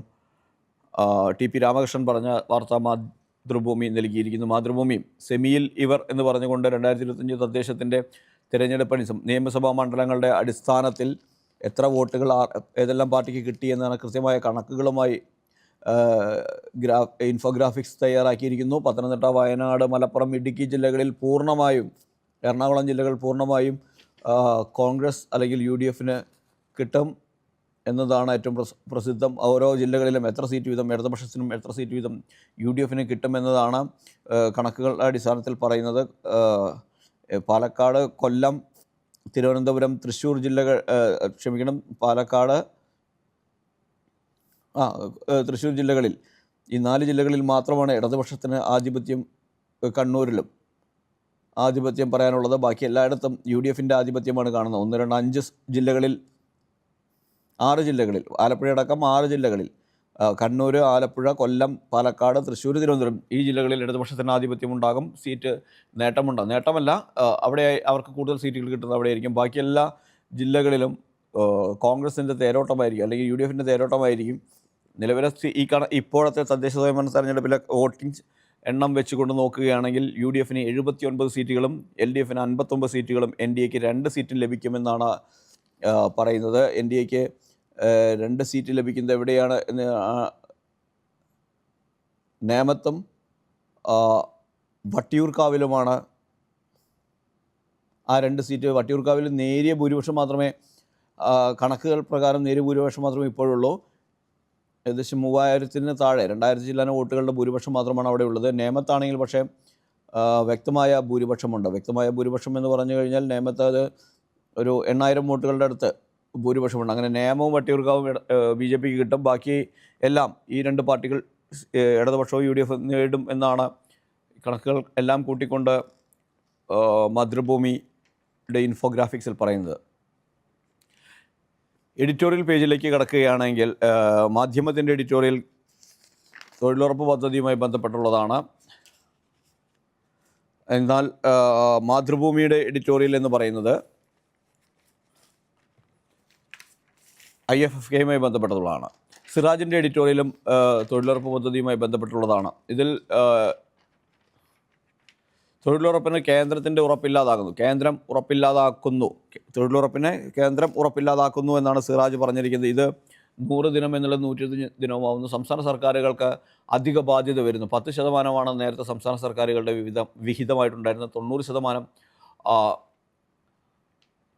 TP രാമകൃഷ്ണൻ പറഞ്ഞ വാർത്താ മാതൃഭൂമി നൽകിയിരിക്കുന്നു. മാതൃഭൂമിയും സെമിയിൽ ഇവർ എന്ന് പറഞ്ഞുകൊണ്ട് 2025 തദ്ദേശത്തിൻ്റെ തിരഞ്ഞെടുപ്പ് നിയമസഭാ മണ്ഡലങ്ങളുടെ അടിസ്ഥാനത്തിൽ എത്ര വോട്ടുകൾ ഏതെല്ലാം പാർട്ടിക്ക് കിട്ടിയെന്നാണ് കൃത്യമായ കണക്കുകളുമായി ഇൻഫോഗ്രാഫിക്സ് തയ്യാറാക്കിയിരിക്കുന്നു. പത്തനംതിട്ട, വയനാട്, മലപ്പുറം, ഇടുക്കി ജില്ലകളിൽ പൂർണ്ണമായും, എറണാകുളം ജില്ലകൾ പൂർണ്ണമായും കോൺഗ്രസ് അല്ലെങ്കിൽ UDF-ന് കിട്ടും എന്നതാണ് ഏറ്റവും പ്രസിദ്ധം. ഓരോ ജില്ലകളിലും എത്ര സീറ്റ് വീതം ഇടതുപക്ഷത്തിനും എത്ര സീറ്റ് വീതം UDF-ന് കിട്ടുമെന്നതാണ് കണക്കുകളുടെ അടിസ്ഥാനത്തിൽ പറയുന്നത്. പാലക്കാട്, കൊല്ലം, തിരുവനന്തപുരം, തൃശ്ശൂർ ജില്ലകൾ തൃശ്ശൂർ ജില്ലകളിൽ ഈ 4 ജില്ലകളിൽ മാത്രമാണ് ഇടതുപക്ഷത്തിന് ആധിപത്യം, കണ്ണൂരിലും ആധിപത്യം പറയാനുള്ളത്. ബാക്കി എല്ലായിടത്തും UDF-ൻ്റെ ആധിപത്യമാണ് കാണുന്നത്. 1, 2, 5 ജില്ലകളിൽ, 6 ജില്ലകളിൽ, ആലപ്പുഴ അടക്കം 6 ജില്ലകളിൽ, കണ്ണൂർ, ആലപ്പുഴ, കൊല്ലം, പാലക്കാട്, തൃശ്ശൂർ, തിരുവനന്തപുരം ഈ ജില്ലകളിൽ ഇടതുപക്ഷത്തിന് ആധിപത്യം ഉണ്ടാകും. സീറ്റ് നേട്ടമല്ല, അവിടെ അവർക്ക് കൂടുതൽ സീറ്റുകൾ കിട്ടുന്നത് അവിടെയായിരിക്കും. ബാക്കി എല്ലാ ജില്ലകളിലും കോൺഗ്രസിൻ്റെ തേരോട്ടമായിരിക്കും അല്ലെങ്കിൽ UDF-ൻ്റെ തേരോട്ടമായിരിക്കും. നിലവിലെ ഇപ്പോഴത്തെ തദ്ദേശ സ്വയംഭരണ തെരഞ്ഞെടുപ്പിലെ വോട്ടിംഗ് എണ്ണം വെച്ചുകൊണ്ട് നോക്കുകയാണെങ്കിൽ UDF-ന് 79 സീറ്റുകളും LDF-ന് 59 സീറ്റുകളും NDA-ക്ക് 2 സീറ്റും ലഭിക്കുമെന്നാണ് പറയുന്നത്. NDA-ക്ക് 2 സീറ്റ് ലഭിക്കുന്നത് എവിടെയാണ് എന്ന് നേമത്തും വട്ടിയൂർക്കാവിലുമാണ്. ആ 2 സീറ്റ് വട്ടിയൂർക്കാവിൽ നേരിയ ഭൂരിപക്ഷം മാത്രമേ, കണക്കുകൾ പ്രകാരം നേരിയ ഭൂരിപക്ഷം മാത്രമേ ഇപ്പോഴുള്ളൂ. ഏകദേശം 3000-ന് താഴെ 2000 ചില്ലാന വോട്ടുകളുടെ ഭൂരിപക്ഷം മാത്രമാണ് അവിടെ ഉള്ളത്. നേമത്താണെങ്കിൽ പക്ഷേ വ്യക്തമായ ഭൂരിപക്ഷമുണ്ട്. വ്യക്തമായ ഭൂരിപക്ഷം എന്ന് പറഞ്ഞു കഴിഞ്ഞാൽ നേമത്ത് അത് ഒരു 8000 വോട്ടുകളുടെ അടുത്ത് ഭൂരിപക്ഷമുണ്ട്. അങ്ങനെ നേമവും വട്ടിയൂർക്കാവും BJP-ക്ക് കിട്ടും. ബാക്കി എല്ലാം ഈ 2 പാർട്ടികൾ ഇടതുപക്ഷവും UDF നേടും എന്നാണ് കണക്കുകൾ എല്ലാം കൂട്ടിക്കൊണ്ട് മാതൃഭൂമിയുടെ ഇൻഫോഗ്രാഫിക്സിൽ പറയുന്നത്. എഡിറ്റോറിയൽ പേജിലേക്ക് കടക്കുകയാണെങ്കിൽ മാധ്യമത്തിൻ്റെ എഡിറ്റോറിയൽ തൊഴിലുറപ്പ് പദ്ധതിയുമായി ബന്ധപ്പെട്ടുള്ളതാണ്. എന്നാൽ മാതൃഭൂമിയുടെ എഡിറ്റോറിയൽ എന്ന് പറയുന്നത് IFFK-യുമായി ബന്ധപ്പെട്ടുള്ളതാണ്. സിറാജിൻ്റെ എഡിറ്റോറിയലും തൊഴിലുറപ്പ് പദ്ധതിയുമായി ബന്ധപ്പെട്ടുള്ളതാണ്. ഇതിൽ തൊഴിലുറപ്പിന് കേന്ദ്രത്തിൻ്റെ ഉറപ്പില്ലാതാകുന്നു, തൊഴിലുറപ്പിനെ കേന്ദ്രം ഉറപ്പില്ലാതാക്കുന്നു എന്നാണ് സിറാജ് പറഞ്ഞിരിക്കുന്നത്. ഇത് 100 ദിനം എന്നുള്ളത് 120 ദിനമാവുന്നു. സംസ്ഥാന സർക്കാരുകൾക്ക് അധിക ബാധ്യത വരുന്നു. 10% നേരത്തെ സംസ്ഥാന സർക്കാരുകളുടെ വിഹിതമായിട്ടുണ്ടായിരുന്നത്. 90%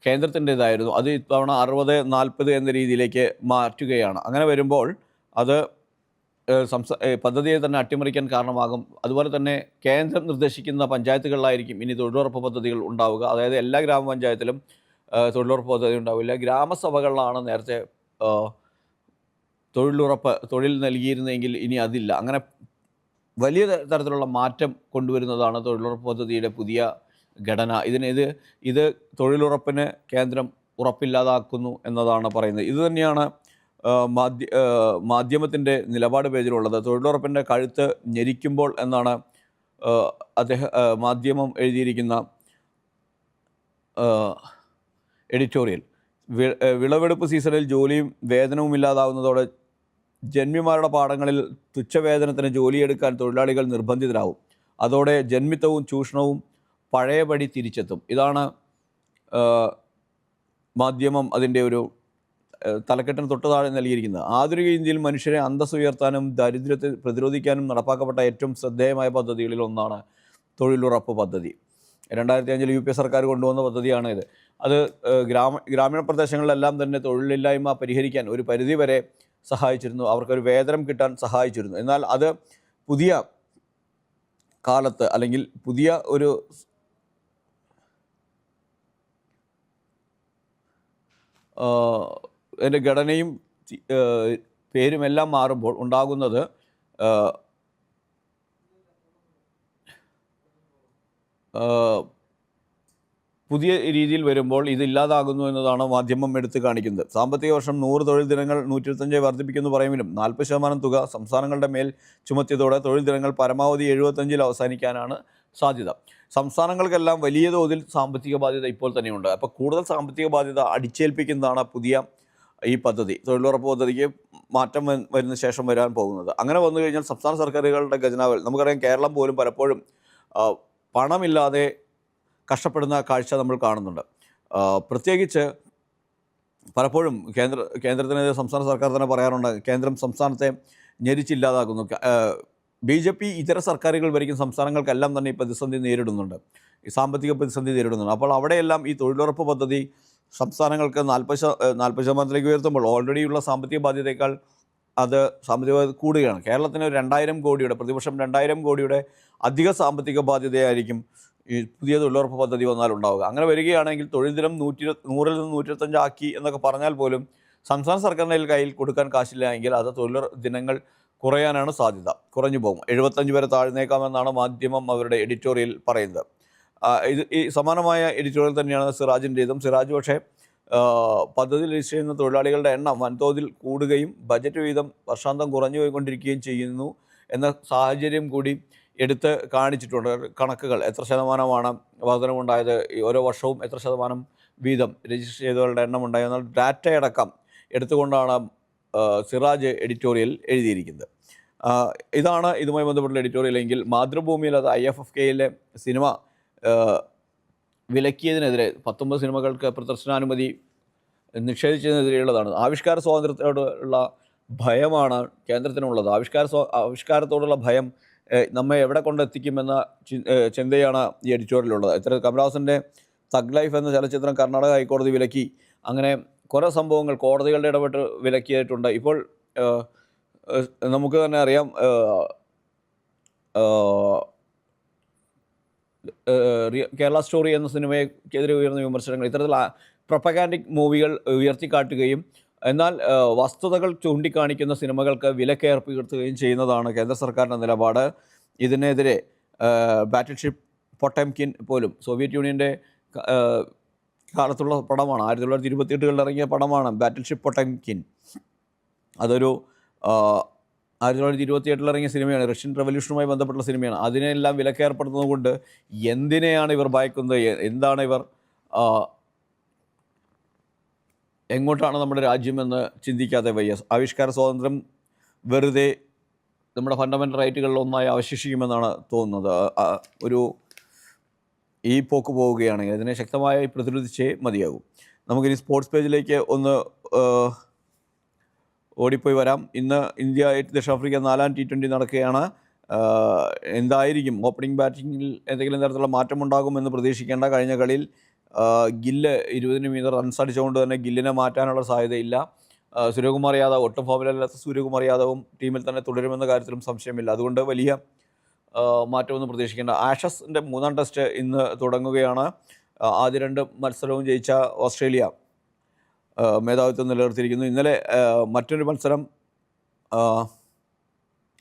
കേന്ദ്രത്തിൻ്റേതായിരുന്നു. അത് ഇത്തവണ 60-40 എന്ന രീതിയിലേക്ക് മാറ്റുകയാണ്. അങ്ങനെ വരുമ്പോൾ അത് പദ്ധതിയെ തന്നെ അട്ടിമറിക്കാൻ കാരണമാകും. അതുപോലെ തന്നെ കേന്ദ്രം നിർദ്ദേശിക്കുന്ന പഞ്ചായത്തുകളിലായിരിക്കും ഇനി തൊഴിലുറപ്പ് പദ്ധതികൾ ഉണ്ടാവുക. അതായത് എല്ലാ ഗ്രാമപഞ്ചായത്തിലും തൊഴിലുറപ്പ് പദ്ധതി ഉണ്ടാവില്ല. ഗ്രാമസഭകളിലാണ് നേരത്തെ തൊഴിൽ നൽകിയിരുന്നെങ്കിൽ ഇനി അതില്ല. അങ്ങനെ വലിയ തരത്തിലുള്ള മാറ്റം കൊണ്ടുവരുന്നതാണ് തൊഴിലുറപ്പ് പദ്ധതിയുടെ പുതിയ ഘടന. ഇത് തൊഴിലുറപ്പിന് കേന്ദ്രം ഉറപ്പില്ലാതാക്കുന്നു എന്നതാണ് പറയുന്നത്. ഇതുതന്നെയാണ് മാധ്യമത്തിൻ്റെ നിലപാട് പേജിലുള്ളത്. തൊഴിലുറപ്പിൻ്റെ കഴുത്ത് ഞെരിക്കുമ്പോൾ എന്നാണ് മാധ്യമം എഴുതിയിരിക്കുന്ന എഡിറ്റോറിയൽ. വിളവെടുപ്പ് സീസണിൽ ജോലിയും വേതനവും ഇല്ലാതാവുന്നതോടെ ജന്മിമാരുടെ പാടങ്ങളിൽ തുച്ഛവേതനത്തിന് ജോലിയെടുക്കാൻ തൊഴിലാളികൾ നിർബന്ധിതരാകും. അതോടെ ജന്മിത്തവും ചൂഷണവും പഴയപടി തിരിച്ചെത്തും. ഇതാണ് മാധ്യമം അതിൻ്റെ ഒരു തലക്കെട്ടിന് തൊട്ട് താഴെ നൽകിയിരിക്കുന്നത്. ആധുനിക ഇന്ത്യയിൽ മനുഷ്യരെ അന്തസ്സ് ഉയർത്താനും ദാരിദ്ര്യത്തെ പ്രതിരോധിക്കാനും നടപ്പാക്കപ്പെട്ട ഏറ്റവും ശ്രദ്ധേയമായ പദ്ധതികളിൽ ഒന്നാണ് തൊഴിലുറപ്പ് പദ്ധതി. 2005 UPA സർക്കാർ കൊണ്ടുവന്ന പദ്ധതിയാണ് ഇത്. അത് ഗ്രാമീണ പ്രദേശങ്ങളിലെല്ലാം തന്നെ തൊഴിലില്ലായ്മ പരിഹരിക്കാൻ ഒരു പരിധിവരെ സഹായിച്ചിരുന്നു. അവർക്കൊരു വേതനം കിട്ടാൻ സഹായിച്ചിരുന്നു. എന്നാൽ അത് പുതിയ കാലത്ത് അല്ലെങ്കിൽ പുതിയ ഒരു അതിൻ്റെ ഘടനയും പേരുമെല്ലാം മാറുമ്പോൾ ഉണ്ടാകുന്നത് പുതിയ രീതിയിൽ വരുമ്പോൾ ഇത് ഇല്ലാതാകുന്നു എന്നതാണ് മാധ്യമം എടുത്തു കാണിക്കുന്നത്. സാമ്പത്തിക വർഷം 100 തൊഴിൽ ദിനങ്ങൾ 125 വർദ്ധിപ്പിക്കുമെന്ന് പറയുമെങ്കിലും 40% തുക സംസ്ഥാനങ്ങളുടെ മേൽ ചുമത്തിയതോടെ തൊഴിൽ ദിനങ്ങൾ പരമാവധി 75 അവസാനിക്കാനാണ് സാധ്യത. സംസ്ഥാനങ്ങൾക്കെല്ലാം വലിയ തോതിൽ സാമ്പത്തിക ബാധ്യത ഇപ്പോൾ തന്നെയുണ്ട്. അപ്പോൾ കൂടുതൽ സാമ്പത്തിക ബാധ്യത അടിച്ചേൽപ്പിക്കുന്നതാണ് പുതിയ ഈ പദ്ധതി. തൊഴിലുറപ്പ് പദ്ധതിക്ക് മാറ്റം വരുന്ന ശേഷം വരാൻ പോകുന്നത്. അങ്ങനെ വന്നു കഴിഞ്ഞാൽ സംസ്ഥാന സർക്കാരുകളുടെ ഖജനാവിൽ നമുക്കറിയാം, കേരളം പോലും പലപ്പോഴും പണമില്ലാതെ കഷ്ടപ്പെടുന്ന കാഴ്ച നമ്മൾ കാണുന്നുണ്ട്. പ്രത്യേകിച്ച് പലപ്പോഴും കേന്ദ്രത്തിനെതിരെ സംസ്ഥാന സർക്കാർ തന്നെ പറയാറുണ്ട്, കേന്ദ്രം സംസ്ഥാനത്തെ ഞെരിച്ചില്ലാതാക്കുന്നു. BJP ഇതര സർക്കാരുകൾ ഭരിക്കുന്ന സംസ്ഥാനങ്ങൾക്കെല്ലാം തന്നെ ഈ പ്രതിസന്ധി നേരിടുന്നുണ്ട്, ഈ സാമ്പത്തിക പ്രതിസന്ധി നേരിടുന്നുണ്ട്. അപ്പോൾ അവിടെയെല്ലാം ഈ തൊഴിലുറപ്പ് പദ്ധതി സംസ്ഥാനങ്ങൾക്ക് 40% ഉയർത്തുമ്പോൾ ഓൾറെഡിയുള്ള സാമ്പത്തിക ബാധ്യതയേക്കാൾ അത് സാമ്പത്തിക ബാധ്യത കൂടുകയാണ്. കേരളത്തിന് 2000 കോടിയുടെ പ്രതിവർഷം 2000 കോടിയുടെ അധിക സാമ്പത്തിക ബാധ്യതയായിരിക്കും ഈ പുതിയ തൊഴിലുറപ്പ് പദ്ധതി വന്നാൽ ഉണ്ടാവുക. അങ്ങനെ വരികയാണെങ്കിൽ തൊഴിൽ ദിനം 100 നിന്ന് 125 ആക്കി എന്നൊക്കെ പറഞ്ഞാൽ പോലും സംസ്ഥാന സർക്കാരിൻ്റെ കയ്യിൽ കൊടുക്കാൻ കാശില്ല എങ്കിൽ അത് തൊഴിൽ ദിനങ്ങൾ കുറയാനാണ് സാധ്യത, കുറഞ്ഞു പോകും. 75 വരെ താഴ്ന്നേക്കാമെന്നാണ് മാധ്യമം അവരുടെ എഡിറ്റോറിയൽ പറയുന്നത്. ഈ സമാനമായ എഡിറ്റോറിയൽ തന്നെയാണ് സിറാജിൻ്റേതും. സിറാജ് പക്ഷേ പദ്ധതി രജിസ്റ്റർ ചെയ്യുന്ന തൊഴിലാളികളുടെ എണ്ണം വൻതോതിൽ കൂടുകയും ബജറ്റ് വീതം വർഷാന്തം കുറഞ്ഞു പോയിക്കൊണ്ടിരിക്കുകയും ചെയ്യുന്നു എന്ന സാഹചര്യം കൂടി എടുത്ത് കാണിച്ചിട്ടുണ്ട്. കണക്കുകൾ എത്ര ശതമാനമാണ് വർധനമുണ്ടായത്, ഓരോ വർഷവും എത്ര ശതമാനം വീതം രജിസ്റ്റർ ചെയ്തവരുടെ എണ്ണം ഉണ്ടായി എന്നാൽ ഡാറ്റയടക്കം എടുത്തുകൊണ്ടാണ് സിറാജ് എഡിറ്റോറിയൽ എഴുതിയിരിക്കുന്നത്. ഇതാണ് ഇതുമായി ബന്ധപ്പെട്ടുള്ള എഡിറ്റോറിയൽ. എങ്കിൽ മാതൃഭൂമിയിൽ അത് IFFKയിലെ സിനിമ വിലക്കിയതിനെതിരെ 19 സിനിമകൾക്ക് പ്രദർശനാനുമതി നിഷേധിച്ചതിനെതിരെയുള്ളതാണ്. ആവിഷ്കാര സ്വാതന്ത്ര്യത്തോടുള്ള ഭയമാണ് കേന്ദ്രത്തിനുള്ളത്. ആവിഷ്കാരത്തോടുള്ള ഭയം നമ്മെ എവിടെ കൊണ്ടെത്തിക്കുമെന്ന ചിന്തയാണ് ഈ എഡിറ്റോറിയലുള്ളത്. ഇത്തരം കമൽഹാസൻ്റെ തഗ് ലൈഫ് എന്ന ചലച്ചിത്രം കർണാടക ഹൈക്കോടതി വിലക്കി. അങ്ങനെ കുറേ സംഭവങ്ങൾ കോടതികളുടെ ഇടപെട്ട് വിലക്കിയിട്ടുണ്ട്. ഇപ്പോൾ നമുക്ക് തന്നെ അറിയാം, കേരള സ്റ്റോറി എന്ന സിനിമയ്ക്കെതിരെ ഉയർന്ന വിമർശനങ്ങൾ ഇത്തരത്തിൽ പ്രൊപ്പഗാൻഡിക് മൂവികൾ ഉയർത്തിക്കാട്ടുകയും എന്നാൽ വസ്തുതകൾ ചൂണ്ടിക്കാണിക്കുന്ന സിനിമകൾക്ക് വിലക്കേർപ്പെടുത്തുകയും ചെയ്യുന്നതാണ് കേന്ദ്ര സർക്കാരിൻ്റെ നിലപാട്. ഇതിനെതിരെ ബാറ്റിൽഷിപ്പ് പൊട്ടംകിൻ പോലും സോവിയറ്റ് യൂണിയൻ്റെ കാലത്തുള്ള പടമാണ്. 1928 ഇറങ്ങിയ പടമാണ് ബാറ്റിൽഷിപ്പ് പൊട്ടംകിൻ. അതൊരു 1928 ഇറങ്ങിയ സിനിമയാണ്, റഷ്യൻ റവല്യൂഷനുമായി ബന്ധപ്പെട്ട സിനിമയാണ്. അതിനെല്ലാം വിലക്കേർപ്പെടുന്നതുകൊണ്ട് എന്തിനെയാണ് ഇവർ ഭയക്കുന്നത്, എന്താണ് ഇവർ എങ്ങോട്ടാണ് നമ്മുടെ രാജ്യമെന്ന് ചിന്തിക്കാതെ വയ്യ. ആവിഷ്കാര സ്വാതന്ത്ര്യം വെറുതെ നമ്മുടെ ഫണ്ടമെൻ്റൽ റൈറ്റുകളിലൊന്നായി അവശേഷിക്കുമെന്നാണ് തോന്നുന്നത്. ഈ പോക്ക് പോവുകയാണെങ്കിൽ അതിനെ ശക്തമായി പ്രതിരോധിച്ചേ മതിയാകും. നമുക്കിനി സ്പോർട്സ് പേജിലേക്ക് ഒന്ന് ഓടിപ്പോയി വരാം. ഇന്ന് ഇന്ത്യ ദക്ഷിണാഫ്രിക്ക 4ാം T20 നടക്കുകയാണ്. എന്തായിരിക്കും ഓപ്പണിംഗ് ബാറ്റിങ്ങിൽ എന്തെങ്കിലും തരത്തിലുള്ള മാറ്റമുണ്ടാകുമെന്ന് പ്രതീക്ഷിക്കേണ്ട. കഴിഞ്ഞ കളിയിൽ ഗില്ല് 20 മീറ്റർ റൺസ് അടിച്ചുകൊണ്ട് തന്നെ ഗില്ലിനെ മാറ്റാനുള്ള സാധ്യതയില്ല. സൂര്യകുമാർ യാദവ് ഒട്ടും ഫോമിലല്ലാത്ത സൂര്യകുമാർ യാദവും ടീമിൽ തന്നെ തുടരുമെന്ന കാര്യത്തിലും സംശയമില്ല. അതുകൊണ്ട് വലിയ മാറ്റമൊന്നും പ്രതീക്ഷിക്കേണ്ട. ആഷസിൻ്റെ 3ാം ടെസ്റ്റ് ഇന്ന് തുടങ്ങുകയാണ്. ആദ്യ 2 മത്സരവും ജയിച്ച ഓസ്ട്രേലിയ മേധാവിത്വം നിലനിർത്തിയിരിക്കുന്നു. ഇന്നലെ മറ്റൊരു മത്സരം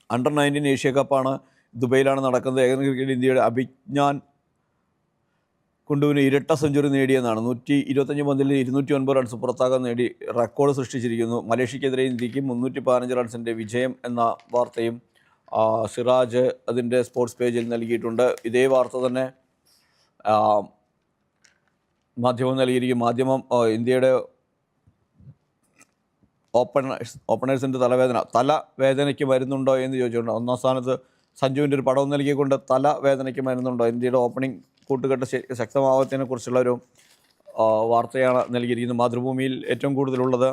അണ്ടർ-19 ഏഷ്യ കപ്പാണ്, ദുബൈയിലാണ് നടക്കുന്നത്. ഏകദിന ക്രിക്കറ്റ് ഇന്ത്യയുടെ അഭിജ്ഞാൻ കുണ്ടുവിന് ഇരട്ട സെഞ്ചുറി നേടിയെന്നാണ്. 125 പന്തിൽ 209 റൺസ് പുറത്താകാൻ നേടി റെക്കോർഡ് സൃഷ്ടിച്ചിരിക്കുന്നു. മലേഷ്യക്കെതിരെ ഇന്ത്യക്ക് 315 റൺസിൻ്റെ വിജയം എന്ന വാർത്തയും സിറാജ് അതിൻ്റെ സ്പോർട്സ് പേജിൽ നൽകിയിട്ടുണ്ട്. ഇതേ വാർത്ത തന്നെ മാധ്യമം നൽകിയിരിക്കും. ഇന്ത്യയുടെ ഓപ്പണേഴ്സിൻ്റെ തലവേദനയ്ക്ക് മരുന്നുണ്ടോ എന്ന് ചോദിച്ചുകൊണ്ട് 1ാം സ്ഥാനത്ത് സഞ്ജുവിൻ്റെ ഒരു പടവും നൽകിക്കൊണ്ട് തലവേദനയ്ക്ക് മരുന്നുണ്ടോ, ഇന്ത്യയുടെ ഓപ്പണിംഗ് കൂട്ടുകെട്ട് ശക്തമാവത്തിനെ കുറിച്ചുള്ളൊരു വാർത്തയാണ് നൽകിയിരിക്കുന്നത്. മാതൃഭൂമിയിൽ ഏറ്റവും കൂടുതലുള്ളത്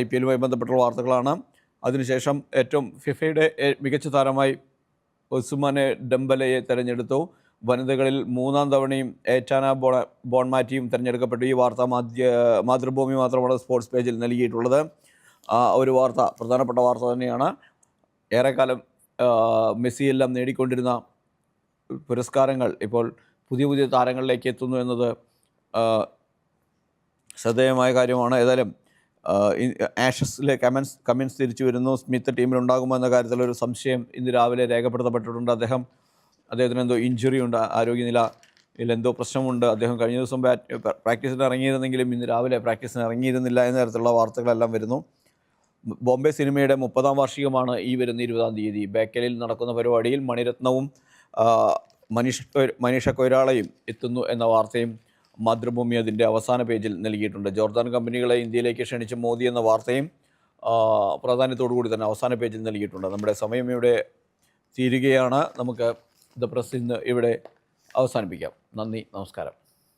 IPL-ലുമായി ബന്ധപ്പെട്ടുള്ള വാർത്തകളാണ്. അതിനുശേഷം ഏറ്റവും ഫിഫയുടെ മികച്ച താരമായി ഉസ്മാനെ ഡെംബലയെ തിരഞ്ഞെടുത്തു. വനിതകളിൽ 3-ാം തവണയും ഏറ്റാന ബോൺമാറ്റിയും തിരഞ്ഞെടുക്കപ്പെട്ടു. ഈ വാർത്ത മാതൃഭൂമി മാത്രമാണ് സ്പോർട്സ് പേജിൽ നൽകിയിട്ടുള്ളത്. ഒരു വാർത്ത പ്രധാനപ്പെട്ട വാർത്ത തന്നെയാണ്. ഏറെക്കാലം മെസ്സിയെല്ലാം നേടിക്കൊണ്ടിരുന്ന പുരസ്കാരങ്ങൾ ഇപ്പോൾ പുതിയ പുതിയ താരങ്ങളിലേക്ക് എത്തുന്നു എന്നത് ശ്രദ്ധേയമായ കാര്യമാണ്. ഏതായാലും ആഷസിലെ കമിൻസ് തിരിച്ചു വരുന്നു. സ്മിത്ത് ടീമിലുണ്ടാകുമോ എന്ന കാര്യത്തിലൊരു സംശയം ഇന്ന് രാവിലെ രേഖപ്പെടുത്തപ്പെട്ടിട്ടുണ്ട്. അദ്ദേഹത്തിന് എന്തോ ഇഞ്ചുറി ഉണ്ട്, ആരോഗ്യനിലയിൽ എന്തോ പ്രശ്നമുണ്ട്. അദ്ദേഹം കഴിഞ്ഞ ദിവസം പ്രാക്ടീസിന് ഇറങ്ങിയിരുന്നെങ്കിലും ഇന്ന് രാവിലെ പ്രാക്ടീസിന് ഇറങ്ങിയിരുന്നില്ല എന്ന തരത്തിലുള്ള വാർത്തകളെല്ലാം വരുന്നു. ബോംബെ സിനിമയുടെ 30-ാം വാർഷികമാണ് ഈ വരുന്ന 20-ാം തീയതി. ബേക്കലിൽ നടക്കുന്ന പരിപാടിയിൽ മണിരത്നവും മനീഷ കൊയ്രാളയും എത്തുന്നു എന്ന വാർത്തയും മാതൃഭൂമി അതിൻ്റെ അവസാന പേജിൽ നൽകിയിട്ടുണ്ട്. ജോർദാൻ കമ്പനികളെ ഇന്ത്യയിലേക്ക് ക്ഷണിച്ച മോദി എന്ന വാർത്തയും പ്രാധാന്യത്തോടു കൂടി തന്നെ അവസാന പേജിൽ നൽകിയിട്ടുണ്ട്. നമ്മുടെ സമയം ഇവിടെ തീരുകയാണ്. നമുക്ക് ദ പ്രസ് ഇന്ന് ഇവിടെ അവസാനിപ്പിക്കാം. നന്ദി, നമസ്കാരം.